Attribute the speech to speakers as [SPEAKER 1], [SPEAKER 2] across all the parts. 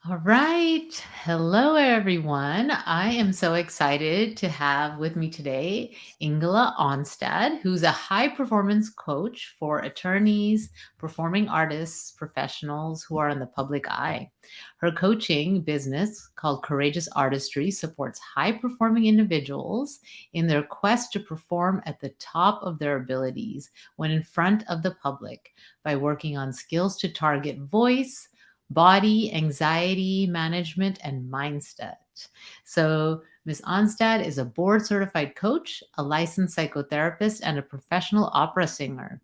[SPEAKER 1] All right. Hello, everyone. I am so excited to have with me today Ingela Onstad, who's a high performance coach for attorneys, performing artists, professionals who are in the public eye. Her coaching business, called Courageous Artistry, supports high performing individuals in their quest to perform at the top of their abilities when in front of the public by working on skills to target voice, body, anxiety management, and mindset. So, Ms. Onstad is a board certified coach, a licensed psychotherapist, and a professional opera singer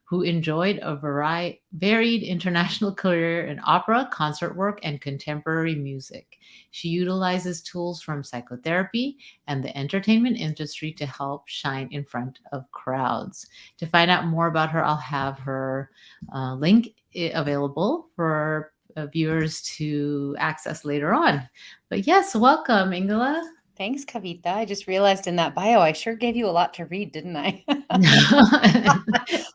[SPEAKER 1] who enjoyed a varied international career in opera, concert work, and contemporary music. She utilizes tools from psychotherapy and the entertainment industry to help shine in front of crowds. To find out more about her, I'll have her link available for viewers to access later on. But yes, welcome, Ingela.
[SPEAKER 2] Thanks, Kavita. I just realized in that bio, I sure gave you a lot to read, didn't I? I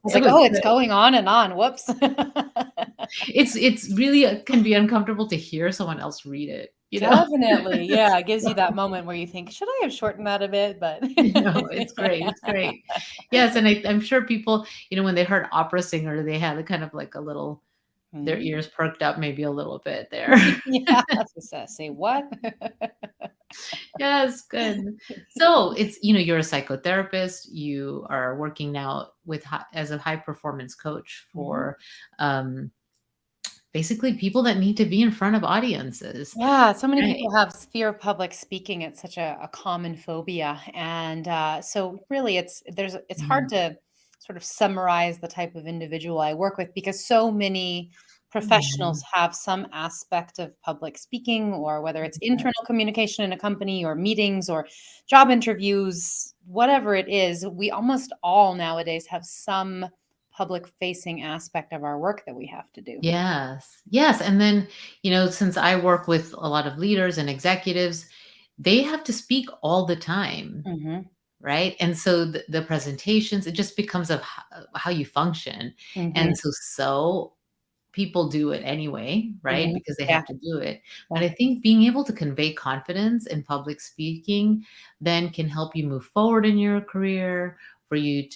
[SPEAKER 2] was
[SPEAKER 1] It
[SPEAKER 2] like,
[SPEAKER 1] was
[SPEAKER 2] oh, it's
[SPEAKER 1] good.
[SPEAKER 2] going on and on. Whoops.
[SPEAKER 1] It's really can be uncomfortable to hear someone else read it, you know?
[SPEAKER 2] Definitely. Yeah. It gives you that moment where you think, should I have shortened that a bit? But
[SPEAKER 1] No, it's great, it's great. Yes, and I'm sure people, when they heard opera singer, they had a kind of like a little their
[SPEAKER 2] Mhm.
[SPEAKER 1] ears perked up maybe a little bit there.
[SPEAKER 2] Yeah. Say what?
[SPEAKER 1] Yes, good. So, you're a psychotherapist, you are working now with as a high performance coach
[SPEAKER 2] Mhm.
[SPEAKER 1] for, um, basically people that need to be in front of audiences,
[SPEAKER 2] Yeah, so many
[SPEAKER 1] right?
[SPEAKER 2] people have fear of public speaking. It's such a common phobia, and so really, it's hard
[SPEAKER 1] Mhm.
[SPEAKER 2] to sort of summarize the type of individual I work with because so many professionals
[SPEAKER 1] Mhm.
[SPEAKER 2] have some aspect of public speaking, or whether it's internal communication in a company, or meetings, or job interviews, whatever it is. We almost all nowadays have some public facing aspect of our work that we have to do.
[SPEAKER 1] Yes. Yes, and then, since I work with a lot of leaders and executives, they have to speak all the time,
[SPEAKER 2] Hmm.
[SPEAKER 1] right? And so the presentations, it just becomes of how you function.
[SPEAKER 2] Hmm.
[SPEAKER 1] And so people do it anyway, right?
[SPEAKER 2] Hmm.
[SPEAKER 1] Because they
[SPEAKER 2] Yeah.
[SPEAKER 1] have to do it. But
[SPEAKER 2] Yeah.
[SPEAKER 1] I think being able to convey confidence in public speaking then can help you move forward in your career,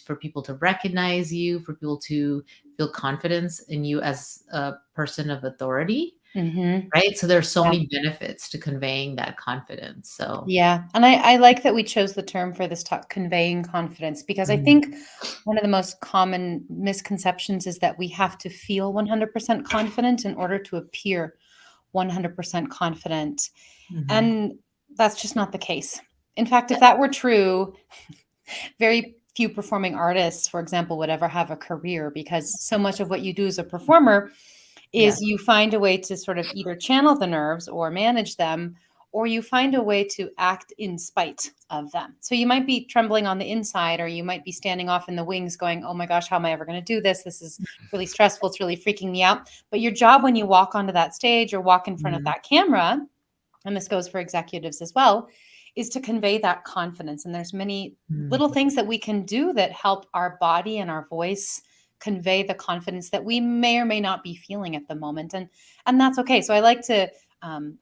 [SPEAKER 1] for people to recognize you, for people to feel confidence in you as a person of authority,
[SPEAKER 2] Mhm.
[SPEAKER 1] right? So there's so
[SPEAKER 2] Yeah.
[SPEAKER 1] many benefits to conveying that confidence. So,
[SPEAKER 2] Yeah, and I like that we chose the term for this talk, conveying confidence, because I
[SPEAKER 1] mhm,
[SPEAKER 2] think one of the most common misconceptions is that we have to feel 100% confident in order to appear 100% confident,
[SPEAKER 1] mhm.
[SPEAKER 2] and that's just not the case. In fact, if that were true, very few performing artists, for example, would ever have a career because so much of what you do as a performer
[SPEAKER 1] Yeah.
[SPEAKER 2] is you find a way to sort of either channel the nerves or manage them, or you find a way to act in spite of them. So you might be trembling on the inside, or you might be standing off in the wings going, oh my gosh, how am I ever going to do this? This is really stressful. It's really freaking me out. But your job when you walk onto that stage or walk in front of
[SPEAKER 1] Mhm,
[SPEAKER 2] that camera, and this goes for executives as well, is to convey that confidence. And there's many little
[SPEAKER 1] mhm.
[SPEAKER 2] things that we can do that help our body and our voice convey the confidence that we may or may not be feeling at the moment, and that's okay. So I like to,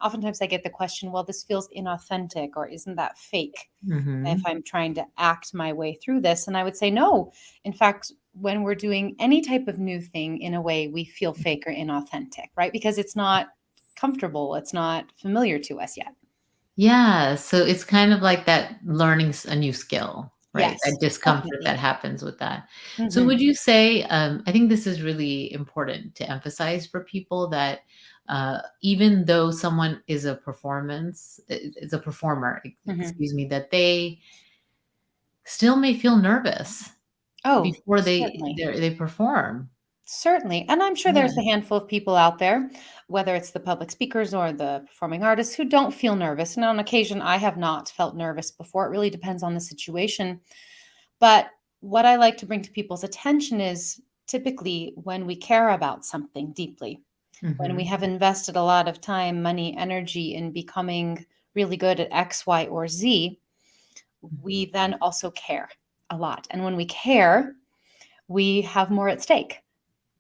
[SPEAKER 2] oftentimes I get the question, well, this feels inauthentic, or isn't that fake if
[SPEAKER 1] Mhm.
[SPEAKER 2] I'm trying to act my way through this? And I would say no. In fact, when we're doing any type of new thing, in a way we feel fake or inauthentic, right? Because it's not comfortable, it's not familiar to us yet.
[SPEAKER 1] Yeah, so it's kind of like that learning a new skill, right? That
[SPEAKER 2] Yes,
[SPEAKER 1] discomfort that
[SPEAKER 2] definitely.
[SPEAKER 1] happens with that. So
[SPEAKER 2] Mhm.
[SPEAKER 1] would you say, I think this is really important to emphasize for people that even though someone is is a performer,
[SPEAKER 2] Mhm.
[SPEAKER 1] excuse me, that they still may feel nervous
[SPEAKER 2] Oh,
[SPEAKER 1] before
[SPEAKER 2] certainly.
[SPEAKER 1] they perform.
[SPEAKER 2] Certainly, and I'm sure
[SPEAKER 1] Yeah.
[SPEAKER 2] there's a handful of people out there, whether it's the public speakers or the performing artists, who don't feel nervous, and on occasion, I have not felt nervous before. It really depends on the situation, but what I like to bring to people's attention is typically when we care about something deeply, when we
[SPEAKER 1] Mhm.
[SPEAKER 2] have invested a lot of time, money, energy in becoming really good at X, Y, or Z, we then also care a lot, and when we care, we have more at stake.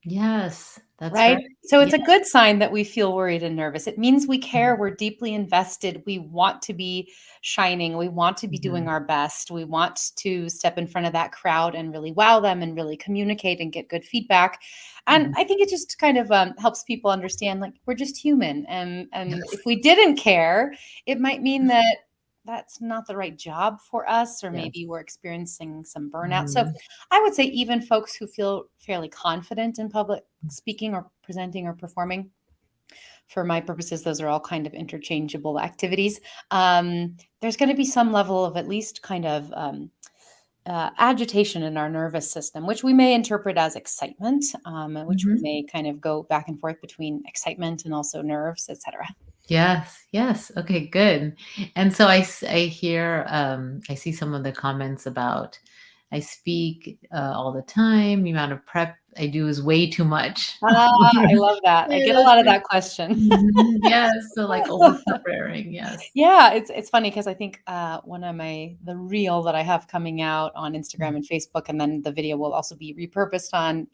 [SPEAKER 1] Yes, that's right.
[SPEAKER 2] Right? So it's
[SPEAKER 1] Yeah.
[SPEAKER 2] a good sign that we feel worried and nervous. It means we care, we're deeply invested, we want to be shining, we want to be doing
[SPEAKER 1] Mhm.
[SPEAKER 2] our best, we want to step in front of that crowd and really wow them and really communicate and get good feedback. And
[SPEAKER 1] Mhm.
[SPEAKER 2] I think it just kind of helps people understand like we're just human, and
[SPEAKER 1] Yes.
[SPEAKER 2] if we didn't care, it might mean that that's not the right job for us, or maybe
[SPEAKER 1] Yes.
[SPEAKER 2] we're experiencing some burnout. So
[SPEAKER 1] Mhm.
[SPEAKER 2] I would say even folks who feel fairly confident in public speaking or presenting or performing, for my purposes those are all kind of interchangeable activities. There's going to be some level of at least kind of agitation in our nervous system, which we may interpret as excitement, which we
[SPEAKER 1] Mhm.
[SPEAKER 2] may kind of go back and forth between excitement and also nerves, etc.
[SPEAKER 1] Yes, yes. Okay, good. And so I hear, I see some of the comments about I speak all the time. The amount of prep I do is way too much.
[SPEAKER 2] I love that. I
[SPEAKER 1] Yeah,
[SPEAKER 2] get a
[SPEAKER 1] that's
[SPEAKER 2] lot of
[SPEAKER 1] right.
[SPEAKER 2] that question.
[SPEAKER 1] Mhm. Yes, so like over preparing. Yes.
[SPEAKER 2] Yeah, it's funny because I think, one of the reel that I have coming out on Instagram and Facebook, and then the video will also be repurposed on,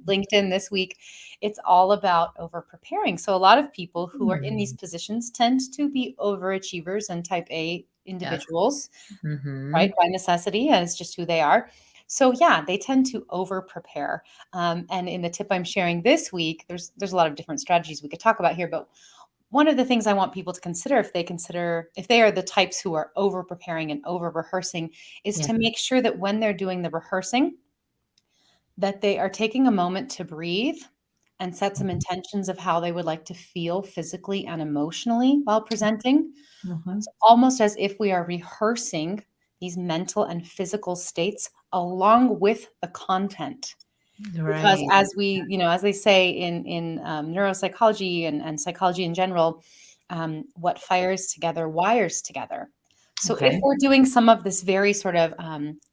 [SPEAKER 2] LinkedIn this week. It's all about over preparing. So a lot of people who are in these
[SPEAKER 1] Mm.
[SPEAKER 2] positions tend to be overachievers and type A
[SPEAKER 1] Yes.
[SPEAKER 2] individuals, right?
[SPEAKER 1] Mhm.
[SPEAKER 2] By necessity, and it's just who they are. So yeah, they tend to over prepare. And in the tip I'm sharing this week, there's a lot of different strategies we could talk about here, but one of the things I want people to consider if they are the types who are over preparing and over rehearsing is
[SPEAKER 1] Yeah.
[SPEAKER 2] to make sure that when they're doing the rehearsing, that they are taking a moment to breathe and set some
[SPEAKER 1] Mhm.
[SPEAKER 2] intentions of how they would like to feel physically and emotionally while presenting.
[SPEAKER 1] Mhm.
[SPEAKER 2] So almost as if we are rehearsing these mental and physical states along with the content. Because
[SPEAKER 1] Right.
[SPEAKER 2] as we, as they say in neuropsychology and psychology in general, what fires together wires together. So if
[SPEAKER 1] Okay.
[SPEAKER 2] we're doing some of this very sort of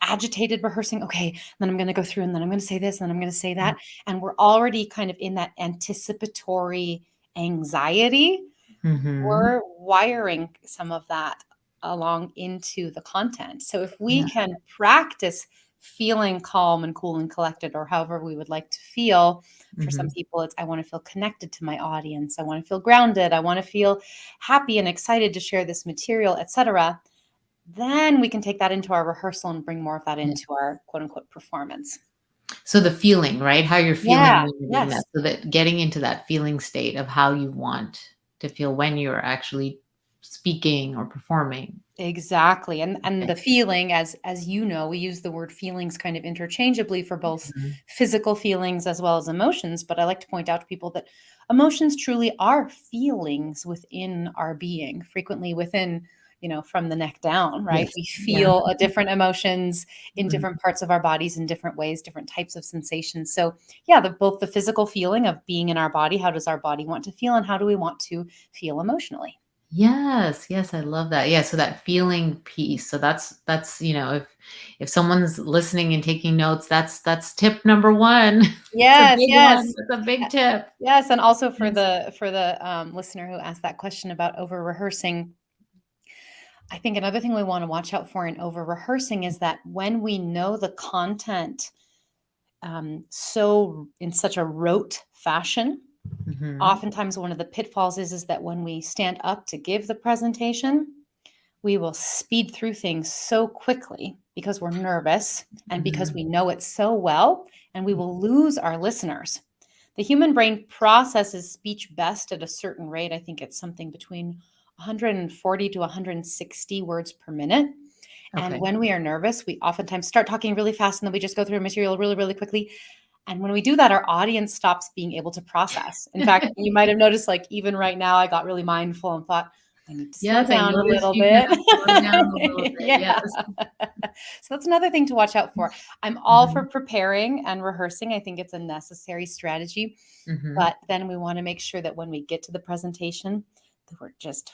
[SPEAKER 2] agitated rehearsing, okay, then I'm going to go through and then I'm going to say this and then I'm going to say that, and we're already kind of in that anticipatory anxiety,
[SPEAKER 1] Mhm.
[SPEAKER 2] we're wiring some of that along into the content. So if we
[SPEAKER 1] Yeah.
[SPEAKER 2] can practice feeling calm and cool and collected, or however we would like to feel, for some
[SPEAKER 1] Mhm.
[SPEAKER 2] people, it's I want to feel connected to my audience. I want to feel grounded. I want to feel happy and excited to share this material, etc. Then we can take that into our rehearsal and bring more of that
[SPEAKER 1] Yeah.
[SPEAKER 2] into our quote unquote performance.
[SPEAKER 1] So the feeling, right? How you're feeling
[SPEAKER 2] Yeah.
[SPEAKER 1] when you're doing
[SPEAKER 2] Yes.
[SPEAKER 1] that. So that getting into that feeling state of how you want to feel when you're actually speaking or performing.
[SPEAKER 2] Exactly. And
[SPEAKER 1] Okay.
[SPEAKER 2] the feeling, as you know, we use the word feelings kind of interchangeably for both
[SPEAKER 1] Mhm.
[SPEAKER 2] physical feelings as well as emotions, but I like to point out to people that emotions truly are feelings within our being, frequently within, from the neck down, right?
[SPEAKER 1] Yes.
[SPEAKER 2] We
[SPEAKER 1] Yeah.
[SPEAKER 2] feel different emotions in
[SPEAKER 1] Mhm.
[SPEAKER 2] different parts of our bodies in different ways, different types of sensations. So, yeah, both the physical feeling of being in our body, how does our body want to feel, and how do we want to feel emotionally?
[SPEAKER 1] Yes, yes, I love that. Yeah, so that feeling piece. So that's, if someone's listening and taking notes, that's tip number 1. It's a
[SPEAKER 2] Yes,
[SPEAKER 1] big one.
[SPEAKER 2] yes.
[SPEAKER 1] That's a big tip.
[SPEAKER 2] Yes, and also for
[SPEAKER 1] Yes.
[SPEAKER 2] the listener who asked that question about over rehearsing, I think another thing we want to watch out for in over rehearsing is that when we know the content so in such a rote fashion,
[SPEAKER 1] Mhm.
[SPEAKER 2] oftentimes one of the pitfalls is that when we stand up to give the presentation, we will speed through things so quickly because we're nervous and because
[SPEAKER 1] Mhm.
[SPEAKER 2] we know it so well, and we will lose our listeners. The human brain processes speech best at a certain rate. I think it's something between 140 to 160 words per minute. And
[SPEAKER 1] Okay.
[SPEAKER 2] when we are nervous, we oftentimes start talking really fast and then we just go through a material really, really quickly. And when we do that, our audience stops being able to process. In fact, you might have noticed, like, even right now, I got really mindful and thought, I need to slow
[SPEAKER 1] Yes, I
[SPEAKER 2] down a
[SPEAKER 1] noticed
[SPEAKER 2] little
[SPEAKER 1] you kind
[SPEAKER 2] bit.
[SPEAKER 1] of slowed down a little bit.
[SPEAKER 2] Yeah.
[SPEAKER 1] Yes.
[SPEAKER 2] So that's another thing to watch out for. I'm all for
[SPEAKER 1] Mhm.
[SPEAKER 2] preparing and rehearsing. I think it's a necessary strategy.
[SPEAKER 1] Mhm.
[SPEAKER 2] But then we want to make sure that when we get to the presentation, that we're just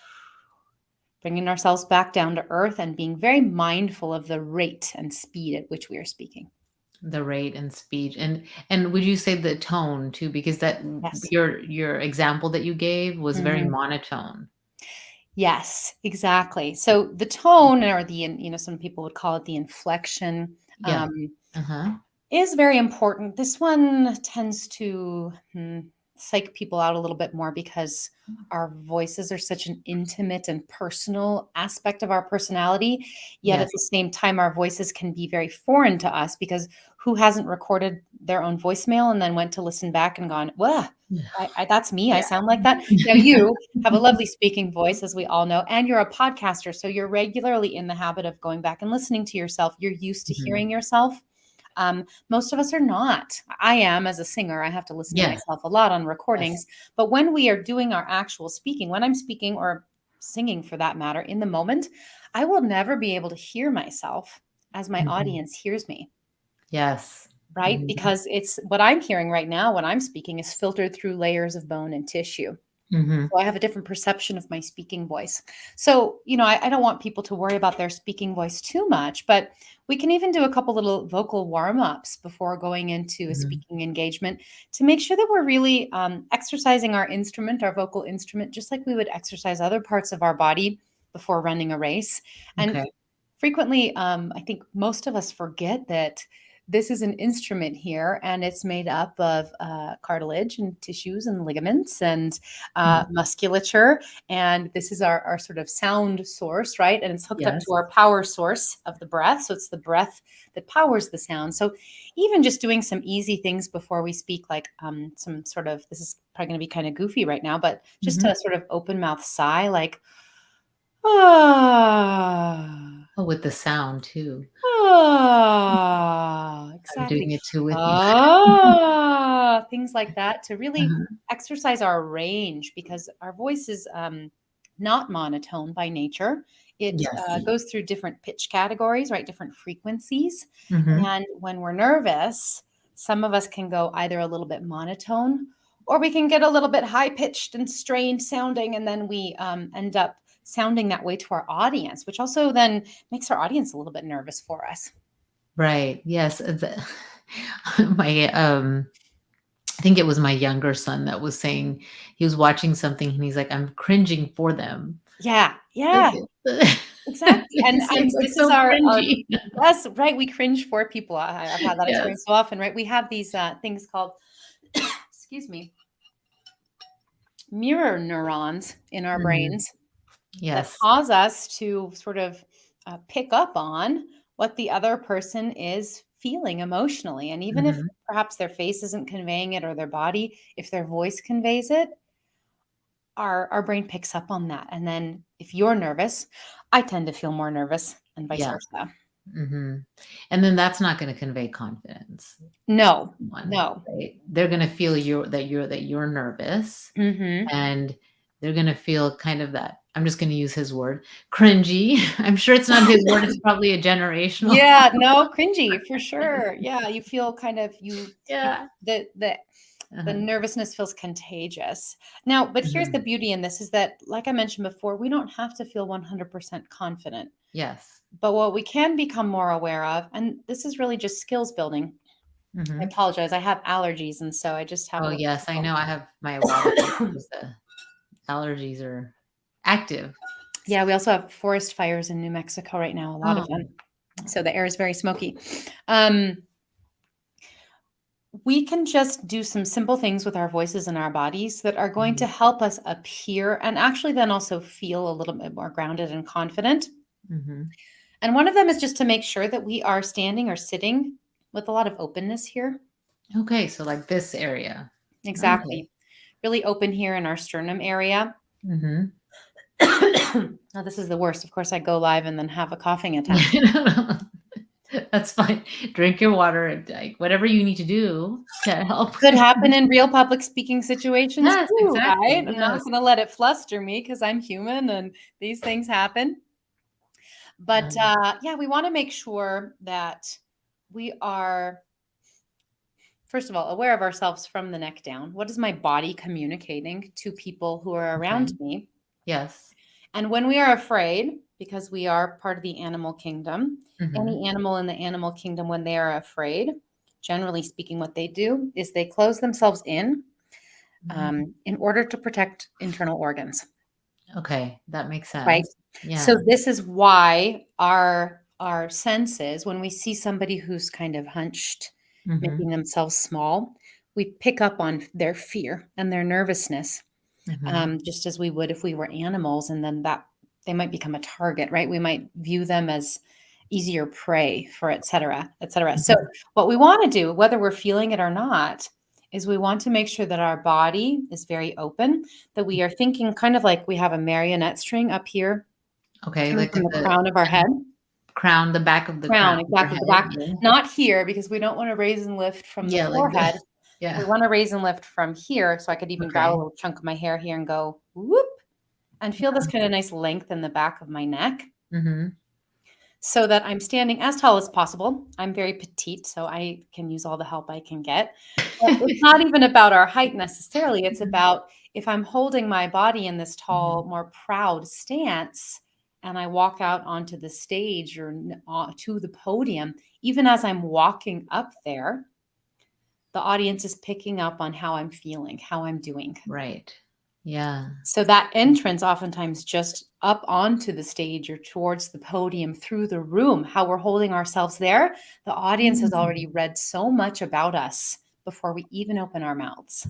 [SPEAKER 2] bringing ourselves back down to earth and being very mindful of the rate and speed at which we are speaking.
[SPEAKER 1] The rate and speech. And would you say the tone too? Because that
[SPEAKER 2] Yes.
[SPEAKER 1] your example that you gave was very
[SPEAKER 2] Mhm.
[SPEAKER 1] monotone.
[SPEAKER 2] Yes, exactly. So the tone, or some people would call it the inflection,
[SPEAKER 1] Yeah.
[SPEAKER 2] um,
[SPEAKER 1] Uh-huh.
[SPEAKER 2] is very important. This one tends to psych people out a little bit more because our voices are such an intimate and personal aspect of our personality. Yet at
[SPEAKER 1] Yes.
[SPEAKER 2] the same time, our voices can be very foreign to us because who hasn't recorded their own voicemail and then went to listen back and gone, well,
[SPEAKER 1] Yeah.
[SPEAKER 2] that's me. I
[SPEAKER 1] Yeah.
[SPEAKER 2] sound like that. Now, you have a lovely speaking voice, as we all know, and you're a podcaster. So you're regularly in the habit of going back and listening to yourself. You're used to
[SPEAKER 1] Mhm.
[SPEAKER 2] hearing yourself. Most of us are not. I am as a singer. I have to listen to
[SPEAKER 1] Yeah.
[SPEAKER 2] myself a lot on
[SPEAKER 1] Yes.
[SPEAKER 2] recordings. But when we are doing our actual speaking, when I'm speaking or singing for that matter in the moment, I will never be able to hear myself as my
[SPEAKER 1] Mhm.
[SPEAKER 2] audience hears me,
[SPEAKER 1] Yes.
[SPEAKER 2] right?
[SPEAKER 1] Mhm.
[SPEAKER 2] Because it's what I'm hearing right now when I'm speaking is filtered through layers of bone and tissue.
[SPEAKER 1] Mhm.
[SPEAKER 2] So I have a different perception of my speaking voice. So, I don't want people to worry about their speaking voice too much, but we can even do a couple little vocal warm ups before going into a
[SPEAKER 1] Mhm.
[SPEAKER 2] speaking engagement to make sure that we're really exercising our instrument, our vocal instrument, just like we would exercise other parts of our body before running a race. And
[SPEAKER 1] Okay.
[SPEAKER 2] frequently, I think most of us forget that this is an instrument here, and it's made up of cartilage and tissues and ligaments and
[SPEAKER 1] Mhm.
[SPEAKER 2] musculature. And this is our sort of sound source, right? And it's hooked up to
[SPEAKER 1] Yes.
[SPEAKER 2] our power source of the breath. So it's the breath that powers the sound. So even just doing some easy things before we speak, like some sort of, this is probably going to be kind of goofy right now, but just
[SPEAKER 1] Mhm.
[SPEAKER 2] a sort of open mouth sigh, like, ah.
[SPEAKER 1] Oh, with the sound too. I'm doing
[SPEAKER 2] Exactly.
[SPEAKER 1] it too with you.
[SPEAKER 2] Things like that to really
[SPEAKER 1] Uh-huh.
[SPEAKER 2] exercise our range because our voice is not monotone by nature. It
[SPEAKER 1] Yes.
[SPEAKER 2] goes through different pitch categories, right? Different frequencies.
[SPEAKER 1] Mhm.
[SPEAKER 2] And when we're nervous, some of us can go either a little bit monotone or we can get a little bit high pitched and strained sounding. And then we end up sounding that way to our audience, which also then makes our audience a little bit nervous for us.
[SPEAKER 1] Right. Yes. My, I think it was my younger son that was saying he was watching something and he's like, "I'm cringing for them."
[SPEAKER 2] Yeah,
[SPEAKER 1] Like,
[SPEAKER 2] yeah, exactly, and
[SPEAKER 1] it sounds like
[SPEAKER 2] this is
[SPEAKER 1] so
[SPEAKER 2] our
[SPEAKER 1] cringy.
[SPEAKER 2] yes, right, we cringe for people. I've had that experience
[SPEAKER 1] Yes.
[SPEAKER 2] so often, right? We have these, things called excuse me, mirror neurons in our
[SPEAKER 1] Mhm.
[SPEAKER 2] brains that
[SPEAKER 1] Yes.
[SPEAKER 2] cause us to sort of, pick up on what the other person is feeling emotionally, and even if
[SPEAKER 1] Mhm.
[SPEAKER 2] perhaps their face isn't conveying it or their body, if their voice conveys it, our brain picks up on that, and then if you're nervous, I tend to feel more nervous and vice
[SPEAKER 1] Yeah.
[SPEAKER 2] versa.
[SPEAKER 1] Mhm. And then that's not gonna convey confidence to
[SPEAKER 2] No,
[SPEAKER 1] someone,
[SPEAKER 2] no.
[SPEAKER 1] right? They're gonna feel you're nervous,
[SPEAKER 2] Mhm.
[SPEAKER 1] and they're gonna feel kind of that I'm just gonna use his word, cringy. I'm sure it's not his word, it's probably a generational.
[SPEAKER 2] Yeah, no, cringy for sure. Yeah, you feel kind of you
[SPEAKER 1] Yeah.
[SPEAKER 2] the
[SPEAKER 1] Uh-huh.
[SPEAKER 2] nervousness feels contagious. Now, but here's the
[SPEAKER 1] Mhm.
[SPEAKER 2] beauty in this is that, like I mentioned before, we don't have to feel 100% confident.
[SPEAKER 1] Yes.
[SPEAKER 2] But what we can become more aware of, and this is really just skills building. I
[SPEAKER 1] Mhm.
[SPEAKER 2] apologize. I have allergies, and so I just have a
[SPEAKER 1] Oh,
[SPEAKER 2] little
[SPEAKER 1] yes, I know, I have my water because the allergies are active.
[SPEAKER 2] Yeah, we also have forest fires in New Mexico right now, a lot of
[SPEAKER 1] Oh,
[SPEAKER 2] them.
[SPEAKER 1] oh.
[SPEAKER 2] So the air is very smoky. Um, we can just do some simple things with our voices and our bodies that are going to
[SPEAKER 1] Mhm.
[SPEAKER 2] help us appear and actually then also feel a little bit more grounded and confident.
[SPEAKER 1] Mhm.
[SPEAKER 2] And one of them is just to make sure that we are standing or sitting with a lot of openness here.
[SPEAKER 1] Okay, so like this area. Okay.
[SPEAKER 2] Exactly. Really open here in our sternum area.
[SPEAKER 1] Mhm.
[SPEAKER 2] Now, this is the worst. Of course, I go live and then have a coughing attack.
[SPEAKER 1] Yeah. That's fine. Drink your water and, like, whatever you need to do to help
[SPEAKER 2] Could
[SPEAKER 1] with
[SPEAKER 2] happen in real public speaking situations
[SPEAKER 1] Yes,
[SPEAKER 2] too, right?
[SPEAKER 1] exactly,
[SPEAKER 2] I'm not
[SPEAKER 1] yes.
[SPEAKER 2] gonna let it fluster me because 'cause I'm human and these things happen. But,
[SPEAKER 1] Um,
[SPEAKER 2] yeah, we wanna make sure that we are, first of all, aware of ourselves from the neck down. What is my body communicating to people who are
[SPEAKER 1] okay.
[SPEAKER 2] around me?
[SPEAKER 1] Yes.
[SPEAKER 2] And when we are afraid, because we are part of the animal kingdom,
[SPEAKER 1] Mhm.
[SPEAKER 2] any animal in the animal kingdom, when they are afraid, generally speaking, what they do is they close themselves
[SPEAKER 1] Mhm.
[SPEAKER 2] in order to protect internal organs,
[SPEAKER 1] Okay, that makes
[SPEAKER 2] right?
[SPEAKER 1] sense.
[SPEAKER 2] So
[SPEAKER 1] Yeah.
[SPEAKER 2] this is why our senses, when we see somebody who's kind of hunched
[SPEAKER 1] Mhm.
[SPEAKER 2] making themselves small, we pick up on their fear and their nervousness,
[SPEAKER 1] Mhm.
[SPEAKER 2] just as we would if we were animals, and then that they might become a target, right? We might view them as easier prey for et cetera, et cetera. So
[SPEAKER 1] Mhm.
[SPEAKER 2] what we want to do, whether we're feeling it or not, is we want to make sure that our body is very open, that we are thinking kind of like we have a marionette string up here
[SPEAKER 1] Okay,
[SPEAKER 2] coming
[SPEAKER 1] like
[SPEAKER 2] from
[SPEAKER 1] at
[SPEAKER 2] the
[SPEAKER 1] the
[SPEAKER 2] crown of our head.
[SPEAKER 1] crown, the back of the crown
[SPEAKER 2] Crown,
[SPEAKER 1] of your
[SPEAKER 2] exactly, the
[SPEAKER 1] head,
[SPEAKER 2] back,
[SPEAKER 1] yeah.
[SPEAKER 2] not here because we don't wanna raise and lift from the
[SPEAKER 1] Yeah, like
[SPEAKER 2] forehead.
[SPEAKER 1] this. Yeah.
[SPEAKER 2] We wanna raise and lift from here, so I could even grab a
[SPEAKER 1] Okay.
[SPEAKER 2] little chunk of my hair here and go, "Whoop," and feel this kinda nice length in the back of my neck
[SPEAKER 1] Mhm.
[SPEAKER 2] so that I'm standing as tall as possible. I'm very petite, so I can use all the help I can get. But it's not even about our height necessarily, it's
[SPEAKER 1] Mhm.
[SPEAKER 2] about if I'm holding my body in this
[SPEAKER 1] Mhm.
[SPEAKER 2] tall, more proud stance, and I walk out onto the stage or to the podium, even as I'm walking up there, the audience is picking up on how I'm feeling, how I'm doing.
[SPEAKER 1] Right. Yeah.
[SPEAKER 2] So that entrance oftentimes just up onto the stage or towards the podium through the room, how we're holding ourselves there, the audience has already
[SPEAKER 1] Mm.
[SPEAKER 2] read so much about us before we even open our mouths.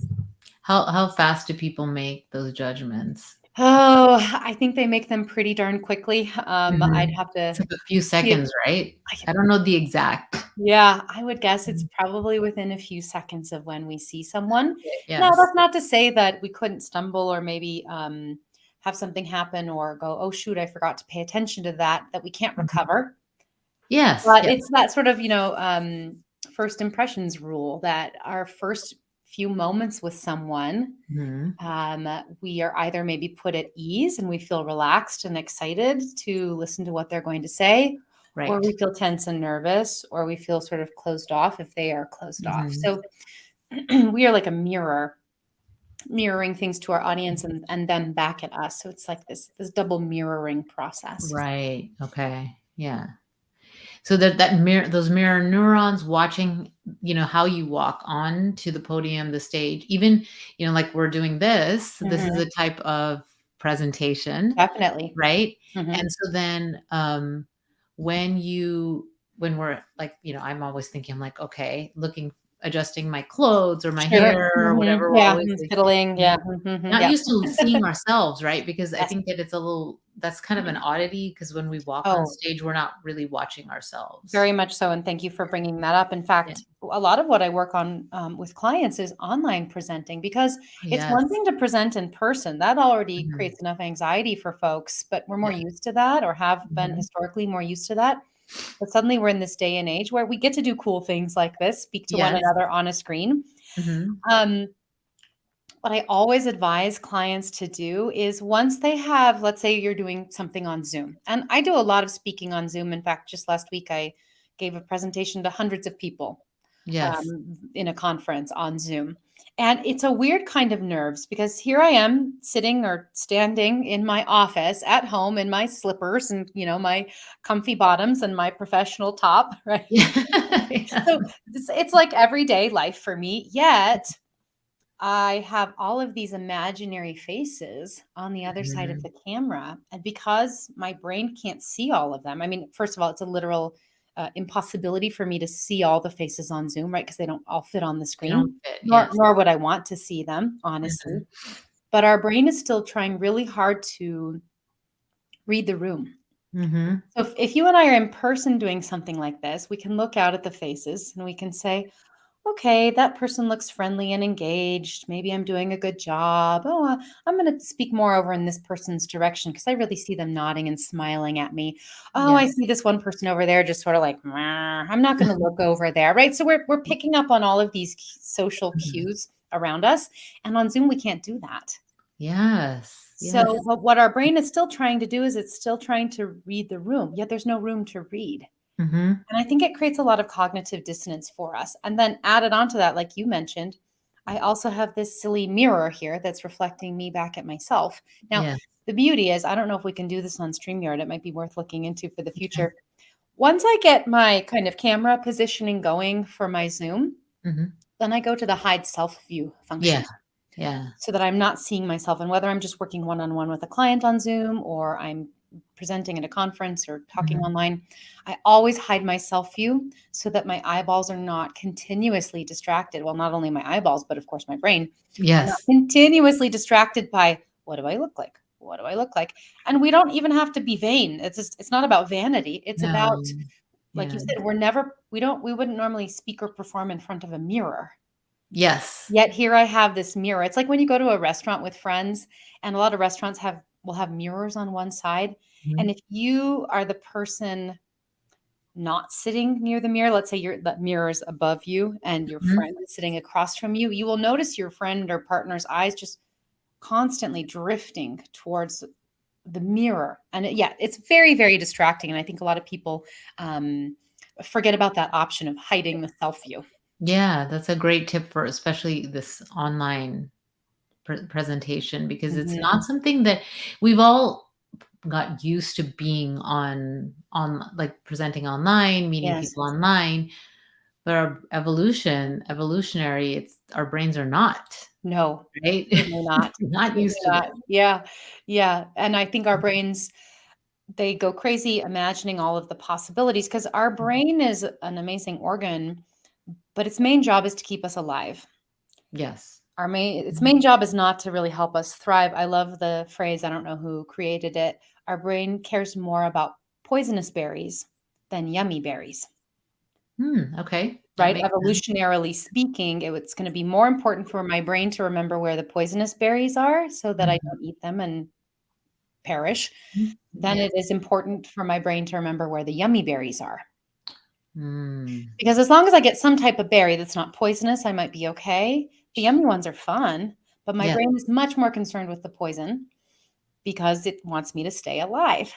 [SPEAKER 1] How fast do people make those judgments?
[SPEAKER 2] Oh, I think they make them pretty darn quickly. I'd
[SPEAKER 1] Mhm.
[SPEAKER 2] have
[SPEAKER 1] It's
[SPEAKER 2] to
[SPEAKER 1] like a few
[SPEAKER 2] see if
[SPEAKER 1] seconds, right?
[SPEAKER 2] I
[SPEAKER 1] I don't know the exact.
[SPEAKER 2] yeah, I would guess it's
[SPEAKER 1] Mm.
[SPEAKER 2] probably within a few seconds of when we see someone. Now,
[SPEAKER 1] Yes.
[SPEAKER 2] that's not to say that we couldn't stumble or maybe have something happen or go, oh, shoot, I forgot to pay attention to that, that we can't
[SPEAKER 1] Mhm.
[SPEAKER 2] recover.
[SPEAKER 1] Yes,
[SPEAKER 2] But
[SPEAKER 1] yes.
[SPEAKER 2] it's that sort of, first impressions rule that our first few moments with someone,
[SPEAKER 1] Mhm.
[SPEAKER 2] we are either maybe put at ease and we feel relaxed and excited to listen to what they're going to say, or
[SPEAKER 1] Right.
[SPEAKER 2] we feel tense and nervous, or we feel sort of closed off if they are closed off.
[SPEAKER 1] Mhm.
[SPEAKER 2] So we are like a mirror, mirroring things to our audience and them back at us. So it's like this double mirroring process.
[SPEAKER 1] Right, okay, yeah. So that mirror those mirror neurons watching, how you walk on to the podium, the stage, even, like we're doing this is
[SPEAKER 2] Mhm.
[SPEAKER 1] a type of presentation,
[SPEAKER 2] Definitely.
[SPEAKER 1] right?
[SPEAKER 2] Mhm.
[SPEAKER 1] And so then, when you when we're like, I'm always thinking, I'm like, okay, adjusting my clothes or my
[SPEAKER 2] Sure.
[SPEAKER 1] hair or
[SPEAKER 2] Mhm.
[SPEAKER 1] whatever, we're
[SPEAKER 2] Yeah,
[SPEAKER 1] always
[SPEAKER 2] and
[SPEAKER 1] like,
[SPEAKER 2] fiddling.
[SPEAKER 1] you
[SPEAKER 2] Yeah.
[SPEAKER 1] know,
[SPEAKER 2] Mhm.
[SPEAKER 1] not
[SPEAKER 2] Yep.
[SPEAKER 1] used to seeing ourselves, right? Because I
[SPEAKER 2] Yes.
[SPEAKER 1] think that that's kind of an oddity because when we walk on
[SPEAKER 2] Oh,
[SPEAKER 1] stage, we're not really watching
[SPEAKER 2] very
[SPEAKER 1] ourselves.
[SPEAKER 2] much so, and thank you for bringing that up. In
[SPEAKER 1] Yeah.
[SPEAKER 2] fact, a lot of what I work on, with clients is online presenting because
[SPEAKER 1] Oh,
[SPEAKER 2] it's one
[SPEAKER 1] yes.
[SPEAKER 2] thing to present in person. That already
[SPEAKER 1] Mhm.
[SPEAKER 2] creates enough anxiety for folks, but we're more
[SPEAKER 1] Yeah.
[SPEAKER 2] used to that or have been
[SPEAKER 1] Mhm.
[SPEAKER 2] historically more used to that. But suddenly we're in this day and age where we get to do cool things like this, speak to one
[SPEAKER 1] Yes.
[SPEAKER 2] another on a screen.
[SPEAKER 1] Mhm.
[SPEAKER 2] Um, what I always advise clients to do is once they have, let's say you're doing something on Zoom, and I do a lot of speaking on Zoom. In fact, just last week I gave a presentation to hundreds of people
[SPEAKER 1] Yes.
[SPEAKER 2] in a conference on Zoom. And it's a weird kind of nerves because here I am sitting or standing in my office at home in my slippers and my comfy bottoms and my professional top, right?
[SPEAKER 1] Yeah. Yeah.
[SPEAKER 2] So it's like everyday life for me. Yet I have all of these imaginary faces on the other side of
[SPEAKER 1] Mhm.
[SPEAKER 2] the camera. And because my brain can't see all of them, I mean, first of all, it's a literal impossibility for me to see all the faces on Zoom, right? Because they don't all fit on the
[SPEAKER 1] They don't
[SPEAKER 2] screen,
[SPEAKER 1] fit,
[SPEAKER 2] nor,
[SPEAKER 1] yes.
[SPEAKER 2] nor would I want to see them, honestly.
[SPEAKER 1] Mhm.
[SPEAKER 2] But our brain is still trying really hard to read the room.
[SPEAKER 1] Mhm.
[SPEAKER 2] So if you and I are in person doing something like this, we can look out at the faces and we can say, okay, that person looks friendly and engaged. Maybe I'm doing a good job. Oh, I'm going to speak more over in this person's direction because I really see them nodding and smiling at me. Oh, I
[SPEAKER 1] Yes.
[SPEAKER 2] see this one person over there just sort of like, "Meh, I'm not going to look over there." Right. So we're picking up on all of these social
[SPEAKER 1] Mhm.
[SPEAKER 2] cues around us. And on Zoom, we can't do that.
[SPEAKER 1] Yes. Yes.
[SPEAKER 2] So what our brain is still trying to do is it's still trying to read the room, yet there's no room to read.
[SPEAKER 1] Mhm.
[SPEAKER 2] And I think it creates a lot of cognitive dissonance for us. And then added onto that, like you mentioned, I also have this silly mirror here that's reflecting me back at myself. Now,
[SPEAKER 1] Yes.
[SPEAKER 2] the beauty is, I don't know if we can do this on StreamYard. It might be worth looking into for the
[SPEAKER 1] Okay.
[SPEAKER 2] future. Once I get my kind of camera positioning going for my Zoom,
[SPEAKER 1] Mhm.
[SPEAKER 2] then I go to the hide self view
[SPEAKER 1] Yeah.
[SPEAKER 2] function
[SPEAKER 1] Yeah.
[SPEAKER 2] so that I'm not seeing myself. And whether I'm just working one on one with a client on Zoom or I'm presenting at a conference or talking
[SPEAKER 1] Mhm.
[SPEAKER 2] online, I always hide my self view so that my eyeballs are not continuously distracted. Well, not only my eyeballs, but of course my brain are not
[SPEAKER 1] Yes.
[SPEAKER 2] continuously distracted by what do I look like? What do I look like? And we don't even have to be vain. It's not about vanity. It's about,
[SPEAKER 1] No.
[SPEAKER 2] like you
[SPEAKER 1] Yeah.
[SPEAKER 2] said, we wouldn't normally speak or perform in front of a mirror.
[SPEAKER 1] Yes.
[SPEAKER 2] Yet here I have this mirror. It's like when you go to a restaurant with friends, and a lot of restaurants will have mirrors on one side. And
[SPEAKER 1] Mhm.
[SPEAKER 2] if you are the person not sitting near the mirror, let's say the mirror is above you and your
[SPEAKER 1] Mhm.
[SPEAKER 2] friend is sitting across from you, you will notice your friend or partner's eyes just constantly drifting towards the mirror. And yeah, it's very, very distracting. And I think a lot of people um, forget about that option of hiding the self view.
[SPEAKER 1] Yeah, that's a great tip for especially this online presentation because it's
[SPEAKER 2] Mhm.
[SPEAKER 1] not something that we've all got used to being on like presenting online, meeting
[SPEAKER 2] Yes.
[SPEAKER 1] people online, but our evolutionary, it's our brains are not,
[SPEAKER 2] No,
[SPEAKER 1] right?
[SPEAKER 2] certainly not.
[SPEAKER 1] Not
[SPEAKER 2] Certainly
[SPEAKER 1] used to
[SPEAKER 2] not.
[SPEAKER 1] this.
[SPEAKER 2] Yeah. Yeah. And I think our brains, they go crazy imagining all of the possibilities because our brain is an amazing organ, but its main job is to keep us alive.
[SPEAKER 1] Yes.
[SPEAKER 2] Its
[SPEAKER 1] Mhm.
[SPEAKER 2] main job is not to really help us thrive. I love the phrase, I don't know who created it. Our brain cares more about poisonous berries than yummy berries.
[SPEAKER 1] Okay, that
[SPEAKER 2] Right?
[SPEAKER 1] makes sense.
[SPEAKER 2] Evolutionarily speaking, it's going to be more important for my brain to remember where the poisonous berries are so that I
[SPEAKER 1] Mhm.
[SPEAKER 2] don't eat them and perish than
[SPEAKER 1] Yes.
[SPEAKER 2] it is important for my brain to remember where the yummy berries are.
[SPEAKER 1] Mm.
[SPEAKER 2] Because as long as I get some type of berry that's not poisonous, I might be okay. The yummy ones are fun, but my
[SPEAKER 1] Yeah.
[SPEAKER 2] brain is much more concerned with the poison because it wants me to stay alive.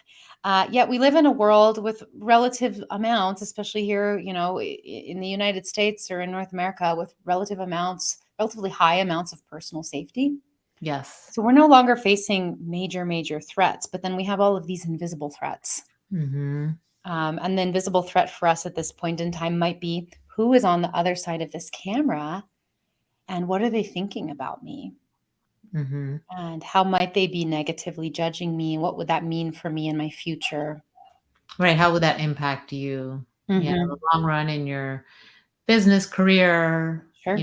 [SPEAKER 2] Yet we live in a world with relative amounts, especially here, in the United States or in North America, with relatively high amounts of personal safety.
[SPEAKER 1] Yes.
[SPEAKER 2] So we're no longer facing major, major threats, but then we have all of these invisible threats.
[SPEAKER 1] Mhm.
[SPEAKER 2] And the invisible threat for us at this point in time might be who is on the other side of this camera and what are they thinking about me?
[SPEAKER 1] Mhm.
[SPEAKER 2] And how might they be negatively judging me? What would that mean for me in my future?
[SPEAKER 1] Right, how would that impact you, yeah, in the
[SPEAKER 2] Mhm.
[SPEAKER 1] long run in your business, career,
[SPEAKER 2] Sure.